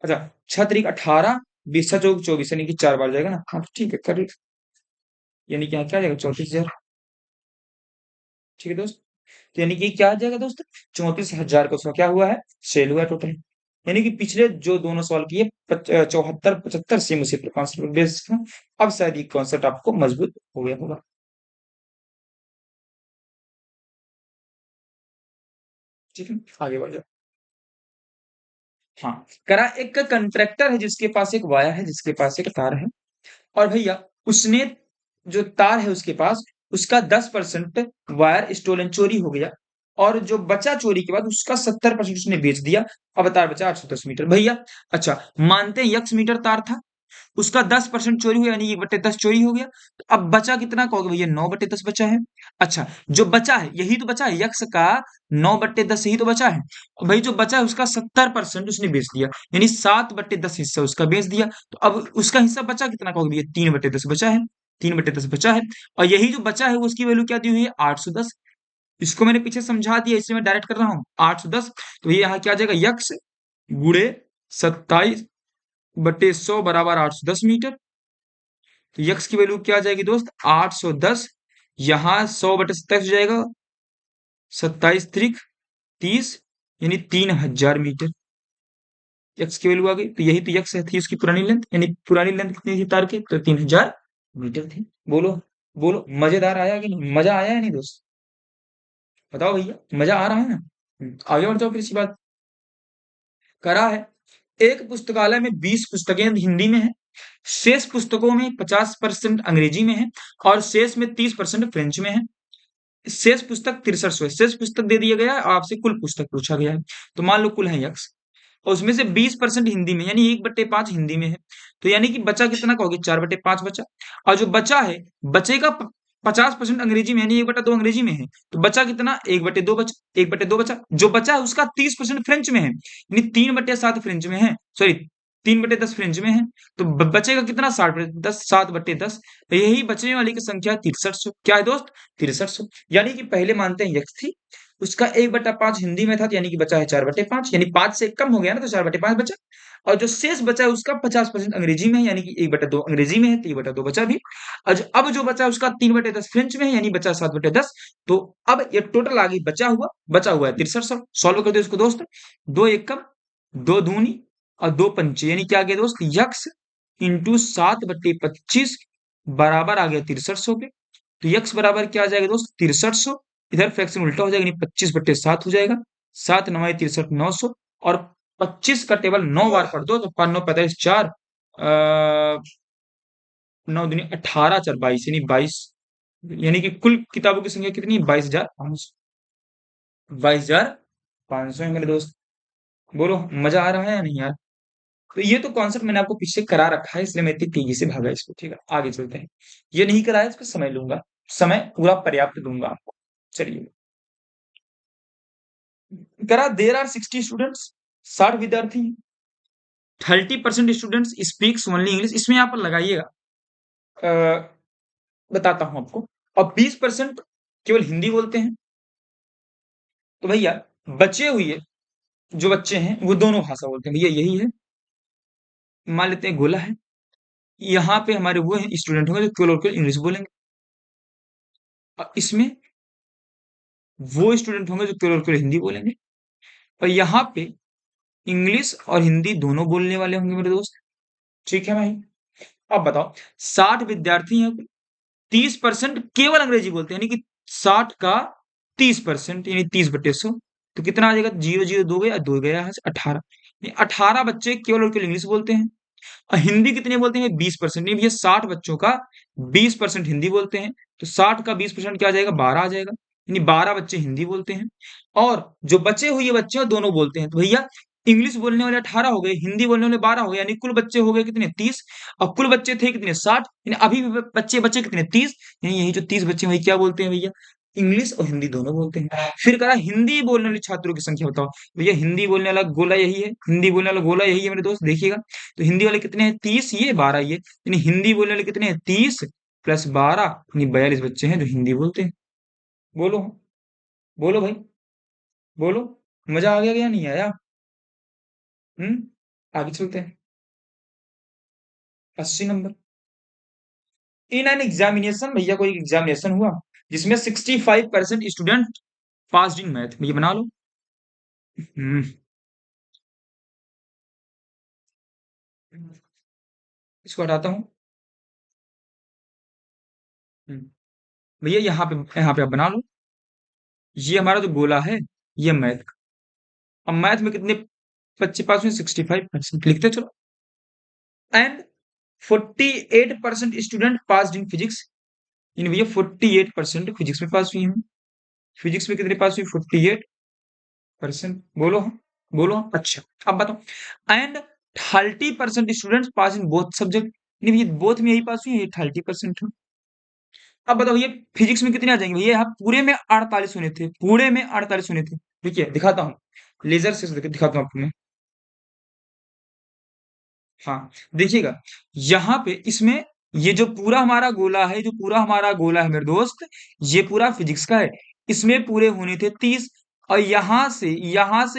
अच्छा, 6×18 20 24, यानी कि 4 बार जाएगा ना? हाँ तो ठीक है, कर, यानी कि यहाँ क्या आ जाएगा? 34,000। ठीक है दोस्त, तो यानी कि क्या आ जाएगा दोस्त? 34,000 का उसका क्या हुआ है? सेल हुआ है टोटल। यानी कि पिछले जो दोनों सवाल किए 74 75 सेम उसी कॉन्सेप्ट बेस था। अब शायद ये कॉन्सेप्ट आपको मजबूत हो गया होगा। ठीक है, आगे बढ़ जाओ। हाँ, करा एक कंट्रैक्टर है जिसके पास एक वाया है, जिसके पास एक तार है, और भैया उसने जो तार है उसके पास, उसका 10% वायर स्टोलन चोरी हो गया, और जो बचा चोरी के बाद उसका 70% उसने बेच दिया। अब तार बचा 810 मीटर। भैया अच्छा, मानते हैं यक्स मीटर तार था, उसका 10% चोरी हुआ, यानी 1/10 चोरी हो गया, तो अब बचा कितना कहोगे? भैया 9/10 बचा है। अच्छा, जो बचा है यही तो बचा है, यक्स का 9/10 ही तो बचा है। और भाई जो बचा है उसका 70% उसने बेच दिया, यानी 7/10 हिस्सा उसका बेच दिया। तो अब उसका हिस्सा बचा कितना कहोगे? भैया 3/10 बचा है, 3/10 बचा है। और यही जो बचा है उसकी वैल्यू क्या दी हुई है? 810। इसको मैंने पीछे समझा दिया, इसलिए मैं डायरेक्ट कर रहा हूँ 810। तो ये यहाँ क्या आ जाएगा? यक्स गुड़े 27/100 बराबर 810 मीटर। तो यक्स की वैल्यू क्या आ जाएगी दोस्त? 810। यहाँ 100/27 हो जाएगा, 27 3 30, यानी 3,000 मीटर यक्स की वैल्यू आ गई। तो यही तो यक्स थी उसकी पुरानी लेंथ, यानी पुरानी लेंथ कितनी थी तार की? तो 3,000 मीटर थी। बोलो, बोलो, मजेदार आया कि नहीं? मजा आया है नहीं दोस्त? बताओ भैया, मजा आ रहा है ना? आगे बढ़ जाओ फिर इसी बात। करा है एक पुस्तकालय में 20 पुस्तकें हिंदी में है, शेष पुस्तकों में 50% अंग्रेजी में है, और शेष में 30% फ्रेंच में है। शेष पुस्तक 6300 है। शेष पुस्तक दे दिया गया है, आपसे कुल पुस्तक पूछा गया है। तो मान लो कुल है यक्स, और उसमें से 20% हिंदी में, यानी 1/5 हिंदी में है। तो यानी कि बचा कितना कहोगे? 4/5 बचा। और जो बचा है, बचेगा 50% अंग्रेजी में, यानी 1/2 अंग्रेजी में है। तो बचा कितना? 1/2 बचा, 1/2 बचा। जो बचा है उसका 30% फ्रेंच में है, यानी 3/7 फ्रेंच में है, सॉरी 3/10 फ्रेंच में है। तो बचेगा कितना? 7/10, 7/10। तो यही बचने वाली की संख्या 6300। क्या है दोस्त? 6300। यानी कि पहले मानते हैं यक्स थी, उसका 1/5 हिंदी में था, तो यानी कि बचा है 4/5, यानी 5 से कम हो गया ना, तो 4/5 बचा। और जो शेष बचा है उसका 50% अंग्रेजी में है, यानी कि 1/2 अंग्रेजी में है, तो 1/2 बचा भी। अब जो बचा है उसका 3/10 फ्रेंच में है, यानी बचा 7/10। तो अब ये टोटल आ गई, बचा हुआ है 6300। सॉल्व कर दो इसको दोस्त। 2 एकम, 2 दूनी और 2 पंचे, यानी क्या आ गया दोस्त? यक्स इंटू 7/25 बराबर आ गया 6300 के। तो यक्स बराबर क्या आ जाएगा दोस्त? 6300। इधर फ्रैक्शन उल्टा हो जाएगा, यानी 25/7 हो जाएगा। 7 9 63 900, और 25 का टेबल 9 बार पढ़ दो तो 5 9 45 4, 9 दूनी 18 4 22, यानी 22, यानी कि कुल किताबों की संख्या कितनी है? 22,500 है मेरे दोस्त। बोलो, मजा आ रहा है या नहीं यार? तो ये तो कॉन्सेप्ट मैंने आपको पीछे करा रखा है, इसलिए मैं इतनी तेजी से भागा इसको। ठीक है, आगे चलते हैं। ये नहीं कराया इसको समझ लूंगा। समय पूरा पर्याप्त दूंगा आपको। चलिए, करा देर आर 60 स्टूडेंट्स, 60 विद्यार्थी, 30% स्टूडेंट्स स्पीक्स ओनली इंग्लिश, इसमें यहाँ पर लगाइएगा, बताता हूं आपको, और 20% केवल हिंदी बोलते हैं। तो भैया बचे हुए जो बच्चे हैं वो दोनों भाषा बोलते हैं, भैया यही है। मान लेते हैं गोला है, यहाँ पे हमारे वो हैं स्टूडेंट होंगे जो केवल और केवल इंग्लिश बोलेंगे, और इसमें वो स्टूडेंट होंगे जो केवल और केवल हिंदी बोलेंगे, और यहाँ पे इंग्लिश और हिंदी दोनों बोलने वाले होंगे मेरे दोस्त। ठीक है भाई, अब बताओ, 60 विद्यार्थी हैं, 30% केवल अंग्रेजी बोलते हैं, यानी कि 60 का 30%, यानी 30/100, तो कितना आ जाएगा, 0 0 2 गया, 2 गया यहाँ से 18, 18 बच्चे केवल और केवल इंग्लिश बोलते हैं। और हिंदी कितने बोलते हैं, 20%, नहीं भैया 60 बच्चों का 20% हिंदी बोलते हैं, तो 60 का 20% क्या आ जाएगा, 12 आ जाएगा, यानी 12 बच्चे हिंदी बोलते हैं। और जो बचे हुए बच्चे हैं दोनों बोलते हैं, तो भैया इंग्लिश बोलने वाले 18 हो गए, हिंदी बोलने वाले 12 हो गए, यानी कुल बच्चे हो गए कितने, 30, और कुल बच्चे थे कितने, 60, यानी अभी भी बच्चे बचे कितने, 30, यानी यही जो 30 बच्चे वही क्या बोलते हैं भैया, इंग्लिश और हिंदी दोनों बोलते हैं। फिर कहा हिंदी बोलने वाले छात्रों की संख्या बताओ, भैया हिंदी बोलने वाला गोला यही है, हिंदी बोलने वाला गोला यही है मेरे दोस्त, देखिएगा, तो हिंदी वाले कितने हैं, 30, ये 12 ये, यानी हिंदी बोलने वाले कितने हैं, 30 प्लस 12, यानी 42 बच्चे हैं जो हिंदी बोलते हैं। बोलो, बोलो भाई, बोलो, मजा आ गया क्या, नहीं आया? आगे चलते हैं, 80 नंबर। इन एन एग्जामिनेशन, भैया कोई एग्जामिनेशन हुआ जिसमें 65% स्टूडेंट पास इन मैथ, भैया बना लो। हम्म, इसको हटाता हूँ। हम्म, भैया यहाँ पे आप बना लो, ये हमारा जो गोला है ये मैथ का, अब मैथ में कितने बच्चे पास हुए, 65%, लिखते चलो। And 48% student pass in physics, इन भैया 48% फिजिक्स में पास हुई हैं, फिजिक्स में कितने पास हुई, 48%, बोलो हाँ, बोलो हाँ। अच्छा, अब बताओ, and 30% student pass in both subject, नहीं भैया बोथ में यही पास हुई है, ये 30% है। अब बताओ ये फिजिक्स में कितने आ जाएंगे भैया, यहाँ पूरे में 48 होने थे, पूरे में 48 होने थे। देखिए दिखाता हूँ, लेजर से दिखाता हूँ आपको मैं। हाँ, देखिएगा, यहाँ पे इसमें ये जो पूरा हमारा गोला है, जो पूरा हमारा गोला है मेरे दोस्त, ये पूरा फिजिक्स का है, इसमें पूरे होने थे 30, और यहाँ से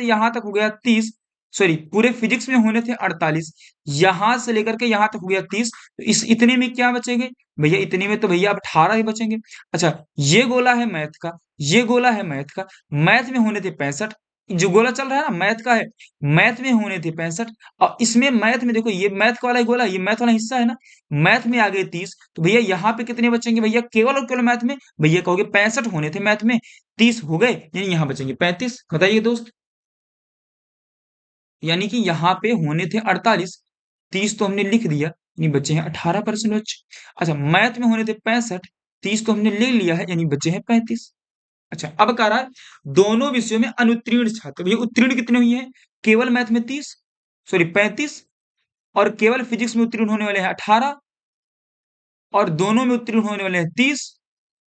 यहाँ तक हो गया 30, सॉरी पूरे फिजिक्स में होने थे 48, यहाँ से लेकर के यहाँ तक हो गया 30, तो इस इतने में क्या बचेंगे भैया, इतने में तो भैया अब 18 ही बचेंगे। अच्छा, ये गोला है मैथ का, ये गोला है मैथ का, मैथ में होने थे 65, जो गोला चल रहा है ना मैथ का है, मैथ में होने थे 65, और इसमें मैथ में देखो ये मैथ का वाला ही गोला, ये मैथ वाला हिस्सा है ना, मैथ में आ गए 30, तो भैया यहाँ पे कितने बचेंगे भैया, केवल और केवल मैथ में, भैया कहोगे 65 होने थे मैथ में, 30 हो गए, यानी यहाँ बचेंगे 35, बताइए दोस्त, यानी कि यहाँ पे होने थे 48, 30 तो हमने लिख दिया, यानी बचे हैं 18% बच्चे। अच्छा, मैथ में होने थे 65, 30 तो हमने ले लिया है, यानी बचे हैं 35। अच्छा, अब कह रहा है दोनों विषयों में अनुत्तीर्ण छात्र, भैया उत्तीर्ण कितने हुए हैं, केवल मैथ में 30, सॉरी 35, और केवल फिजिक्स में उत्तीर्ण होने वाले हैं 18, और दोनों में उत्तीर्ण होने वाले हैं 30,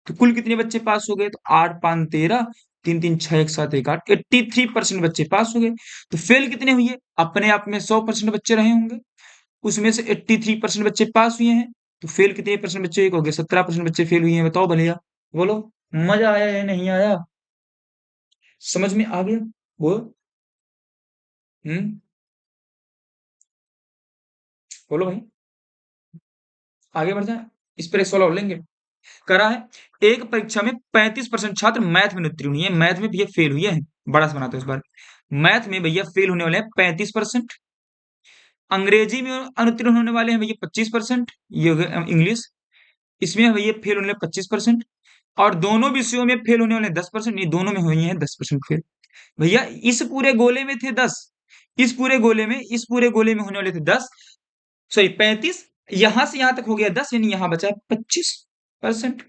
तो कुल कितने बच्चे पास हो गए, तो 8 5 13, 3 3 6 1 7 1 8, 83% बच्चे पास हो गए। तो फेल कितने हुए, अपने आप में 100% बच्चे रहे होंगे, उसमें से 83% बच्चे पास हुए हैं, तो फेल कितने परसेंट बच्चे हो गए, 17% बच्चे फेल हुए हैं, बताओ भैया, बोलो, मजा आया या नहीं आया, समझ में आ गया, बोलो। हम्म, बोलो भाई, आगे बढ़ जाए, इस पर एक सवाल और लेंगे। करा है, एक परीक्षा में 35% छात्र मैथ में उत्तीर्ण हुए हैं, मैथ में भैया फेल हुए हैं, बड़ा से बनाते हैं इस बार, मैथ में भैया फेल होने वाले हैं 35%, अंग्रेजी में अनुत्तीर्ण होने वाले हैं भैया 25%, ये हो गया इंग्लिश, इसमें भैया फेल होने वाले 25%, और दोनों विषयों में फेल होने वाले 10%, ये दोनों में हुई हैं 10% फेल। भैया इस पूरे गोले में थे 10, इस पूरे गोले में होने वाले थे 10, सॉरी 35, यहां से यहां तक हो गया 10, यानी यहां बचा 25%।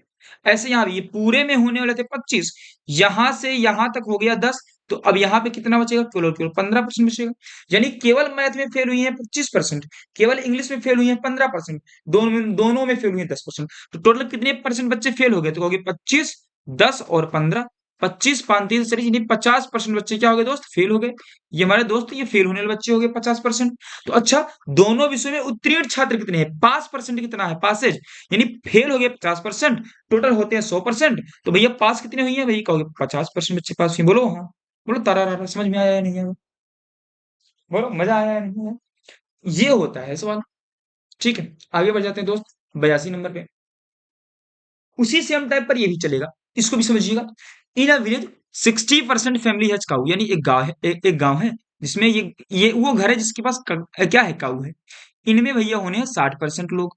ऐसे यहां ये पूरे में होने वाले थे 25, यहां से यहां तक हो गया 10, तो अब यहाँ पे कितना बचेगा? केवल और केवल 15% बचेगा। यानी केवल मैथ में फेल हुई है 25%, केवल इंग्लिश में फेल हुई है 15%, दोनों में फेल हुई है 10%। तो टोटल कितने परसेंट बच्चे फेल हो गए? तो कहोगे 25, 10 और 15, 25 5 3 सरी यानी 50% बच्चे क्या हो गए दोस्त? फेल हो गए। ये हमारे दोस्त ये फेल होने वाले बच्चे हो गए 50%। तो अच्छा, दोनों विषयों में उत्तीर्ण छात्र कितने हैं? पास परसेंट कितना है? पासेज यानी फेल हो गए 50%, टोटल होते हैं 100%। तो भैया पास कितने हुई है? भैया कहोगे 50% बच्चे पास हुए। बोलो हाँ, बोलो तारा, समझ में आया या नहीं आया? बोलो मजा आया या नहीं आया? ये होता है सवाल। ठीक है, आगे बढ़ जाते हैं दोस्त 82 नंबर पे। उसी सेम टाइप पर ये भी चलेगा, इसको भी समझिएगा। इन अ विलेज 60% फैमिली हैज काऊ, यानी एक गांव है, एक गांव है जिसमें ये वो घर है जिसके पास क्या है? काऊ है। इनमें भैया होने हैं 60% लोग,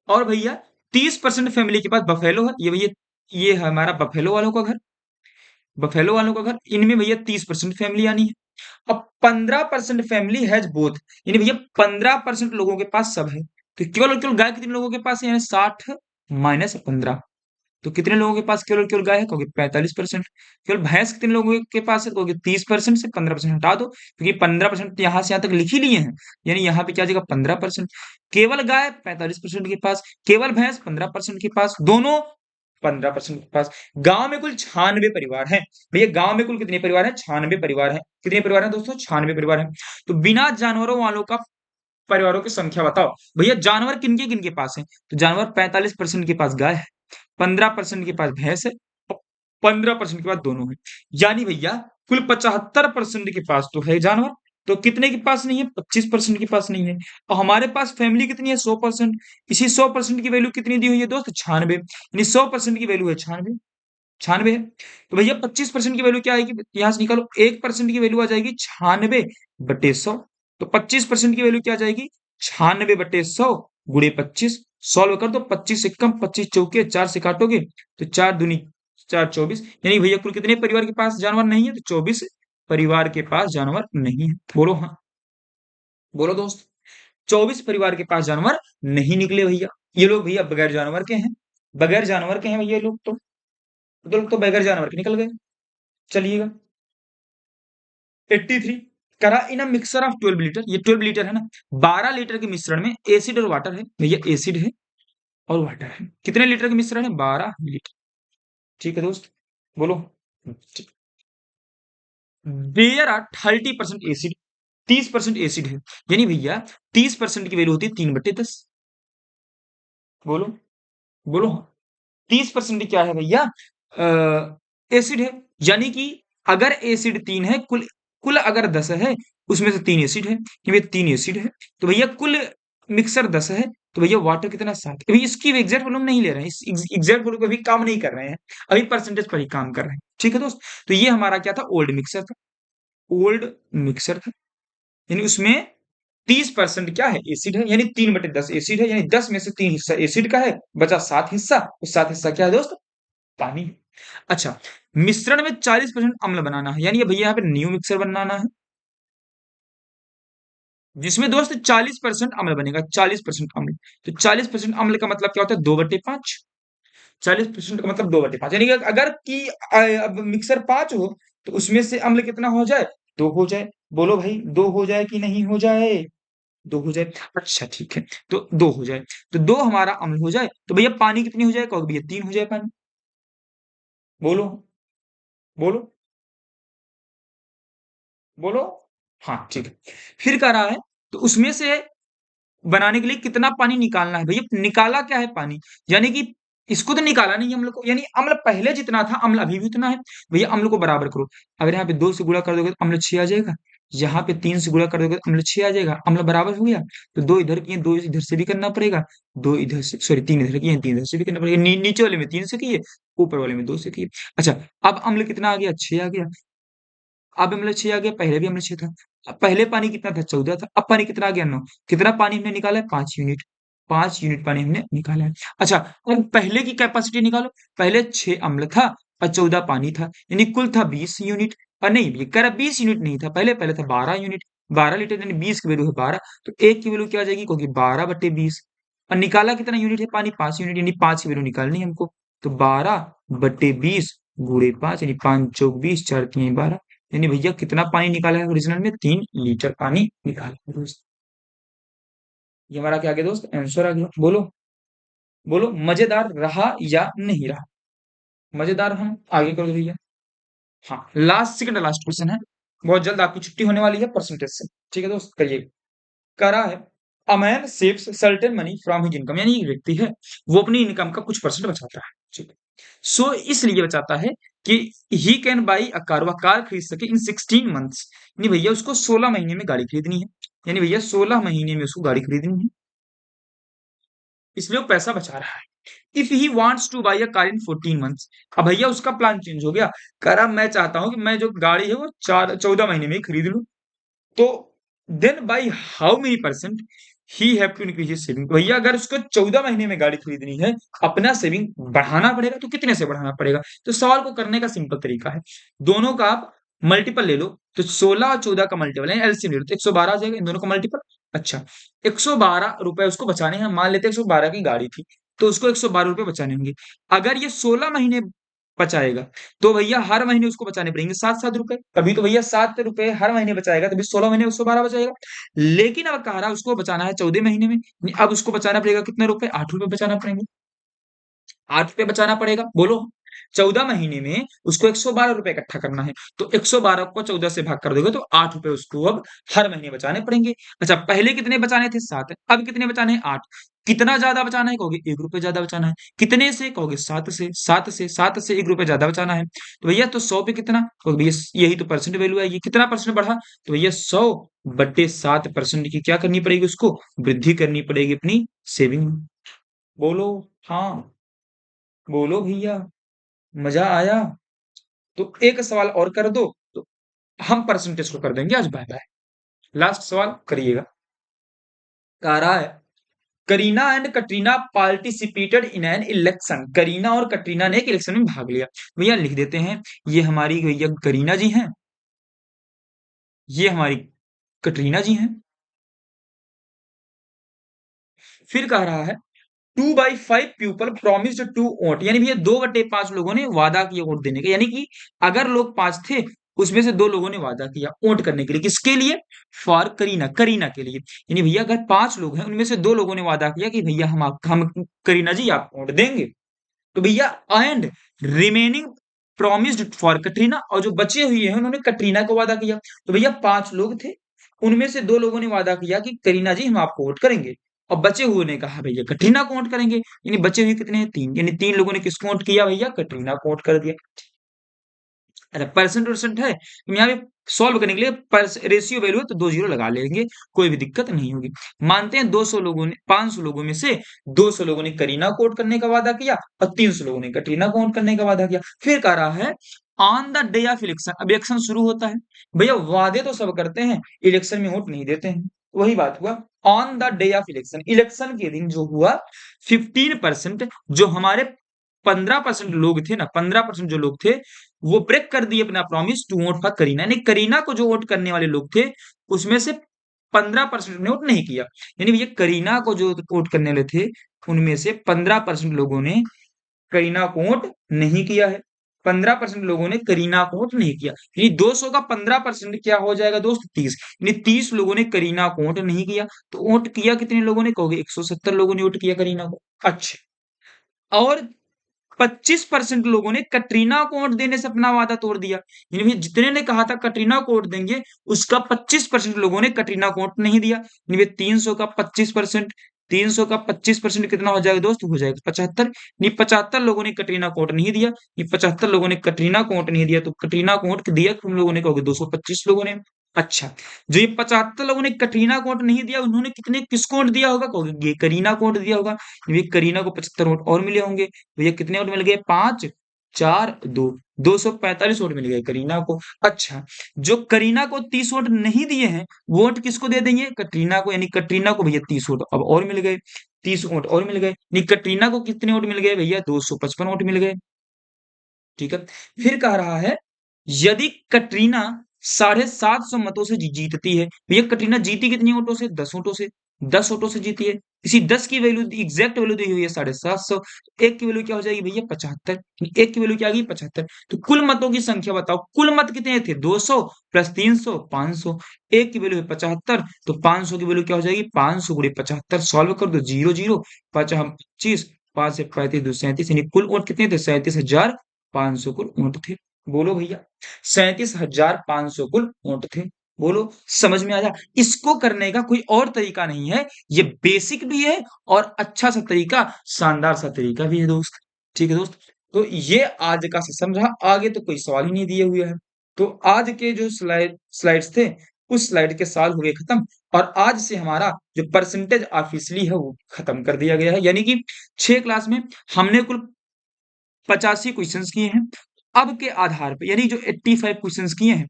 और भैया 30% फैमिली के पास बफेलो है। ये भैया ये है हमारा बफेलो वालों का घर, बफेलो वालों का घर। इनमें भैया 30% फैमिली आनी है। अब 15% फैमिली हैज बोथ, यानी भैया 15% लोगों के पास सब है। तो केवल और केवल गाय कितने लोगों के पास है? यानी 60 माइनस 15। तो कितने लोगों के पास केवल और केवल गाय है? कहोगे 45%। केवल भैंस कितने लोगों के पास है? कहोगे 30%। से 15% हटा दो, क्योंकि 15% यहाँ से यहाँ तक लिख ही लिए हैं, यानी यहाँ पे क्या आ जाएगा? 15%। केवल गाय 45% के पास, केवल भैंस 15% के पास, दोनों 15% के पास। गांव में कुल 96 परिवार हैं। भैया गांव में कुल कितने परिवार हैं? 96 परिवार हैं। कितने परिवार हैं दोस्तों? 96 परिवार हैं। तो बिना जानवरों वालों का परिवारों की संख्या बताओ। भैया जानवर किनके किनके पास है? तो जानवर 45% के पास गाय है, 15% के पास भैंस है, और 15% के पास दोनों है। यानी भैया कुल 75% के पास तो है जानवर। तो कितने के पास नहीं है? 25% के पास नहीं है। और हमारे पास फैमिली कितनी है? 100%। इसी 100% की वैल्यू कितनी दी हुई है दोस्त? 96। यानी 100% की वैल्यू है 96, 96 है। तो भैया 25% की वैल्यू क्या आएगी? यहां से निकालो, 1% की वैल्यू आ जाएगी 96/100। तो 25% की वैल्यू क्या आ जाएगी? 96/100 गुणे 25। सॉल्व कर दो, 25 से कम, 25 चौके 4 से काटोगे तो 4 दूनी 4 24। यानी भैया कुल कितने परिवार के पास जानवर नहीं है? तो 24 परिवार के पास जानवर नहीं है। बोलो हाँ, बोलो दोस्त। 24 परिवार के पास जानवर नहीं निकले भैया। ये लोग भैया बगैर जानवर के हैं, बगैर जानवर के हैं भैया लोग तो लोग तो बगैर जानवर के निकल गए। चलिएगा 83 करा इन अ मिक्सर ऑफ 12 लीटर, ये 12 लीटर है ना, 12 लीटर के मिश्रण में एसिड और वाटर है। भैया एसिड है और वाटर है। कितने लीटर के मिश्रण है? 12 लीटर। ठीक है दोस्त, बोलो। देयर आर 30% एसिड, 30% एसिड है। यानी भैया 30% की वैल्यू होती है 3/10। बोलो, बोलो। 30% क्या है भैया? एसिड है। यानी कि अगर एसिड 3 है, कुल कुल अगर 10 है, उसमें से 3 एसिड है, कि भैया 3 एसिड है। तो भैया कुल मिक्सर 10 है, तो भैया वाटर कितना? 7। अभी इसकी एग्जैक्ट वॉल्यूम नहीं ले रहे हैं, इस एग्जैक्ट वॉल्यूम पे भी काम नहीं कर रहे हैं, अभी परसेंटेज पर ही काम कर रहे हैं। ठीक है दोस्त, तो ये हमारा क्या था? ओल्ड मिक्सर था, ओल्ड मिक्सर था। यानी उसमें 30% क्या है? एसिड है। यानी 3/10 एसिड है, यानी 10 में से 3 हिस्सा एसिड का है, बचा 7 हिस्सा। उस 7 हिस्सा क्या है दोस्त? पानी है। अच्छा, मिश्रण में 40% अम्ल बनाना है, यानी ये भैया यहाँ पे न्यू मिक्सर बनाना है, जिसमें दोस्त 40% अम्ल बनेगा, 40% अम्ल। तो 40% अम्ल का मतलब क्या होता है? 2/5। 40% का मतलब 2/5, यानी कि अगर कि अब मिक्सर 5 हो, तो उसमें से अम्ल कितना हो जाए? 2 हो जाए। बोलो भाई, 2 हो जाए कि नहीं हो जाए? 2 हो जाए। अच्छा ठीक है, तो 2 हो जाए, तो 2 हमारा अम्ल हो जाए, तो भैया पानी कितनी हो जाए? कहोगे भैया 3 हो जाए पानी। बोलो, बोलो, बोलो। हाँ ठीक है। फिर कह रहा है, तो उसमें से बनाने के लिए कितना पानी निकालना है? भैया निकाला क्या है? पानी। यानी कि इसको तो निकाला नहीं अम्ल को, यानी अम्ल पहले जितना था अम्ल अभी भी उतना है। भैया अम्ल को बराबर करो। अगर यहाँ पे 2 से गुणा कर दोगे तो अम्ल 6 आ जाएगा। यहाँ पे 3 से गुणा कर दोगे तो अम्ल 6 आ जाएगा। अम्ल बराबर हो गया, तो 2 इधर किए, 2 इधर से भी करना पड़ेगा, 2 इधर से, सॉरी 3 इधर किए, 3 इधर से भी करना पड़ेगा। नीचे वाले में 3 से किए, ऊपर वाले में 2 से किए। अच्छा, अब अम्ल कितना आ गया? 6 आ गया। अब अम्ल 6 आ गया, पहले भी अम्ल 6 था। अब पहले पानी कितना था? 14 था। अब पानी कितना आ गया? 9। कितना पानी हमने निकाला है? 5 यूनिट। 5 यूनिट पानी हमने निकाला है। अच्छा, अब पहले की कैपेसिटी निकालो। पहले 6 अम्ल था और 14 पानी था, यानी कुल था 20 यूनिट। और नहीं, ये कह रहा 20 यूनिट नहीं था, पहले पहले था 12 यूनिट। 12 लीटर यानी 20 की वैल्यू है 12, तो 1 की वैल्यू क्या आ जाएगी? क्योंकि 12/20। और निकाला कितना यूनिट है? पानी 5 यूनिट, यानी 5 की वैल्यू निकालनी है हमको। तो 12/20 गुणे 5 यानी 5 चौक 20, 4 3 12, यानी भैया कितना पानी निकाला है ओरिजिनल में? 3 लीटर पानी निकाला है दोस्त। ये हमारा क्या आ गया दोस्त? आंसर आ गया। बोलो बोलो, मजेदार रहा या नहीं रहा? मजेदार, हम आगे कर दो भैया। हाँ, लास्ट, सेकंड लास्ट क्वेश्चन है। बहुत जल्द आपकी छुट्टी होने वाली है परसेंटेज से। ठीक है दोस्त, करिए। करा है, a man saves certain money from his income, यानी एक व्यक्ति है, वो अपनी इनकम का कुछ परसेंट बचाता है। ठीक है। सो इसलिए बचाता है कि he can buy a car, वह कार खरीद सके इन 16 मंथ्स, यानी भैया उसको 16 महीने में गाड़ी खरीदनी है। यानी भैया 16 महीने में उसको गाड़ी खरीदनी है, इसलिए वो पैसा बचा रहा है। If he wants two by a car in 14 months, अब भैया उसका प्लान चेंज हो गया। कह रहा मैं चाहता हूं कि मैं जो गाड़ी है वो 14 महीने में ही खरीद लूं। तो then by how many percent he have to increase his saving, भैया अगर उसको 14 महीने में गाड़ी खरीदनी है, अपना सेविंग बढ़ाना पड़ेगा। तो कितने से बढ़ाना पड़ेगा? तो सवाल को करने का सिंपल तरीका है, दोनों का आप मल्टीपल ले लो। तो 16 और 14 का मल्टीपल है, एलसीएम ले लो, तो 112 आ जाएगा इन दोनों का मल्टीपल। अच्छा, 112 रुपए उसको बचाने हैं। मान लेते हैं 112 की गाड़ी थी, तो उसको 112 रुपए बचाने होंगे। अगर ये 16 महीने बचाएगा, तो भैया हर महीने उसको बचाने पड़ेंगे 7-7 रुपए। तभी तो भैया 7 रुपए हर महीने बचाएगा, तभी 16 महीने 112 बचाएगा। लेकिन अब कह रहा है उसको बचाना है 14 महीने में, अब उसको बचाना पड़ेगा कितने रुपए? 8 रुपए बचाना पड़ेंगे। 8 रुपए बचाना पड़ेगा। बोलो, 14 महीने में उसको 112 रुपए इकट्ठा करना है, तो 112 को 14 से भाग कर दोगे तो 8 रुपए उसको अब हर महीने बचाने पड़ेंगे। अच्छा, पहले कितने बचाने थे? 7, अब कितने बचाने हैं? 8। कितना ज्यादा बचाना है कहोगे? 1 रुपए ज्यादा बचाना है। कितने से कहोगे? 7 से। 7 से 1 रुपए ज्यादा बचाना है। तो भैया तो 100 पे कितना कहोगे? भैया यही तो परसेंट वैल्यू है, ये कितना परसेंट बढ़ा? तो भैया 100/7% की क्या करनी पड़ेगी? उसको वृद्धि करनी पड़ेगी अपनी सेविंग। बोलो हाँ, बोलो भैया, मजा आया? तो एक सवाल और कर दो, तो हम परसेंटेज को कर देंगे आज बाय बाय। लास्ट सवाल करिएगा। कह रहा है, Kareena and Katrina participated in an election, Kareena और कटरीना ने एक इलेक्शन में भाग लिया। भैया लिख देते हैं, ये हमारी भैया करीना जी हैं, ये हमारी कटरीना जी हैं। फिर कह रहा है, 2/5 पीपल प्रोमिस्ड टू वोट, यानी भैया 2/5 लोगों ने वादा किया वोट देने का। यानी कि अगर लोग 5 थे, उसमें से 2 लोगों ने वादा किया वोट करने के लिए। किसके लिए? फॉर करीना, करीना के लिए। यानी भैया अगर 5 लोग हैं, उनमें से 2 लोगों ने वादा किया कि भैया हम करीना जी आप वोट देंगे। तो भैया and remaining promised for Katrina, और जो बचे हुए हैं उन्होंने कटरीना को वादा किया। तो भैया 5 लोग थे, उनमें से 2 लोगों ने वादा किया कि करीना जी हम आपको वोट करेंगे, और बचे हुए ने कहा भैया कटरीना को वोट करेंगे। यानी बचे हुए कितने हैं? 3, यानी 3 लोगों ने किसको वोट किया? भैया कटरीना को वोट कर दिया। अच्छा, परसेंट परसेंट है, तो यहाँ पे सॉल्व करने के लिए रेशियो वैल्यू है तो 2 जीरो लगा लेंगे, कोई भी दिक्कत नहीं होगी। मानते हैं 200 लोगों ने, 500 लोगों में से 200 लोगों ने करीना को वोट करने का वादा किया, और 300 लोगों ने कटरीना को वोट करने का वादा किया। फिर कह रहा है, on the day of election, अब इलेक्शन शुरू होता है। भैया वादे तो सब करते हैं, इलेक्शन में वोट नहीं देते हैं। वही बात हुआ, on the day of election, election के दिन जो हुआ, 15% जो हमारे 15% लोग थे ना, 15% जो लोग थे, वो ब्रेक कर दिए अपना promise to vote for Kareena, यानी करीना को जो वोट करने वाले लोग थे, उसमें से 15% ने वोट नहीं किया। यानी भैया करीना को जो वोट करने वाले थे, उनमें से 15% लोगों ने करीना को वोट नहीं किया है। 15% लोगों ने करीना को वोट नहीं किया, यानी 200 का 15% क्या हो जाएगा दोस्त? 30। यानी 30 लोगों ने करीना को वोट नहीं किया। तो वोट किया कितने लोगों ने कहोगे? 170 लोगों ने वोट किया करीना को। अच्छा, और 25% लोगों ने कटरीना को वोट देने से अपना वादा तोड़ दिया। यानी भैया जितने ने कहा था कटरीना को वोट देंगे, उसका 25% लोगों ने कटरीना को वोट नहीं दिया। यानी भैया 300 का 25%, 300 का 25% कितना हो जाएगा दोस्त? हो जाएगा 75। नहीं, 75 लोगों ने कटरीना को वोट नहीं दिया, ये 75 लोगों ने कटरीना को वोट नहीं दिया, तो कटरीना को वोट दिया तुम लोगों ने कहोगे 225 लोगों ने। अच्छा, जो ये 75 लोगों ने कटरीना को वोट नहीं दिया, उन्होंने कितने किसको वोट दिया होगा कहोगे? ये करीना को वोट दिया होगा। ये करीना को 75 वोट और मिले होंगे। भैया कितने वोट मिल गए? 5 4 2, 245 वोट मिल गए करीना को। अच्छा, जो करीना को 30 वोट नहीं दिए हैं, वोट किसको दे देंगे? कटरीना को, यानी कटरीना को भैया 30 वोट अब और मिल गए, 30 वोट और मिल गए। नहीं, कटरीना को कितने वोट मिल गए भैया? 255 वोट मिल गए। ठीक है। फिर कह रहा है, यदि कटरीना 750 मतों से जीतती है, भैया कटरीना जीती कितनी वोटों से? 10 वोटों से। 10 ऑटो से जीती है। इसी 10 की वैल्यू एग्जैक्ट वैल्यू दी हुई है 750। एक की वैल्यू क्या हो जाएगी भैया 75। एक की वैल्यू क्या आ गई 75। तो कुल मतों की संख्या बताओ, कुल मत कितने थे 200 प्लस 300 500। एक की वैल्यू है 75, तो 500 की वैल्यू क्या हो जाएगी 500 गुणे 75। सॉल्व कर दो, जीरो जीरो 25, 5 से 35 दो 37, यानी कुल वोट कितने थे 37,500 कुल वोट थे। बोलो भैया 37,500 कुल वोट थे। बोलो समझ में आया। इसको करने का कोई और तरीका नहीं है, ये बेसिक भी है और अच्छा सा तरीका, शानदार सा तरीका भी है दोस्त। ठीक है दोस्त, तो ये आज का सेशन रहा, आगे तो कोई सवाल ही नहीं दिए हुए हैं। तो आज के जो स्लाइड्स थे, उस स्लाइड के सवाल हो गए खत्म। और आज से हमारा जो परसेंटेज ऑफिशियली है वो खत्म कर दिया गया है, यानी कि 6 क्लास में हमने कुल 85 क्वेश्चंस किए हैं। अब के आधार पे यानी जो 85 क्वेश्चंस किए हैं,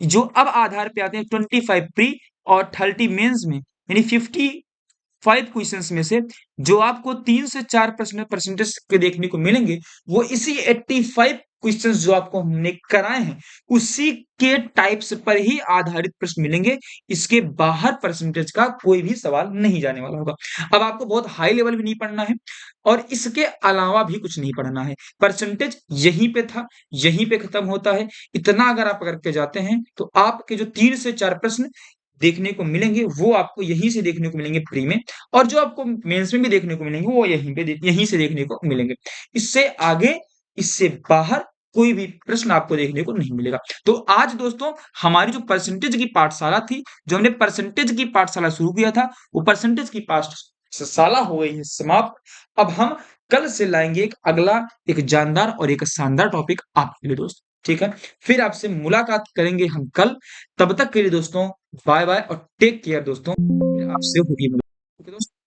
जो अब आधार पे आते हैं 25 प्री और 30 मेंस में, यानी 55 क्वेश्चंस में से जो आपको 3 से 4 प्रश्न परसेंटेज के देखने को मिलेंगे, वो इसी 85 क्वेश्चंस जो आपको हमने कराए हैं, उसी के टाइप्स पर ही आधारित प्रश्न मिलेंगे। इसके बाहर परसेंटेज का कोई भी सवाल नहीं जाने वाला होगा। अब आपको बहुत हाई लेवल भी नहीं पढ़ना है और इसके अलावा भी कुछ नहीं पढ़ना है। परसेंटेज यहीं पे था, यहीं पे खत्म होता है। इतना अगर आप करके जाते हैं, तो आपके जो 3 से 4 प्रश्न देखने को मिलेंगे, वो आपको यहीं से देखने को मिलेंगे प्री में, और जो आपको मेंस में भी देखने को मिलेंगे, वो यहीं से देखने को मिलेंगे। इससे आगे, इससे बाहर कोई भी प्रश्न आपको देखने को नहीं मिलेगा। तो आज दोस्तों हमारी जो परसेंटेज की पाठशाला थी, जो हमने परसेंटेज की पाठशाला शुरू किया था, वो परसेंटेज की पाठशाला हो गई है समाप्त। अब हम कल से लाएंगे एक अगला, एक जानदार और एक शानदार टॉपिक आपके लिए दोस्त। ठीक है, फिर आपसे मुलाकात करेंगे हम कल। तब तक के लिए दोस्तों बाय बाय और टेक केयर दोस्तों। आपसे होगी मुलाकात। ओके दोस्तों।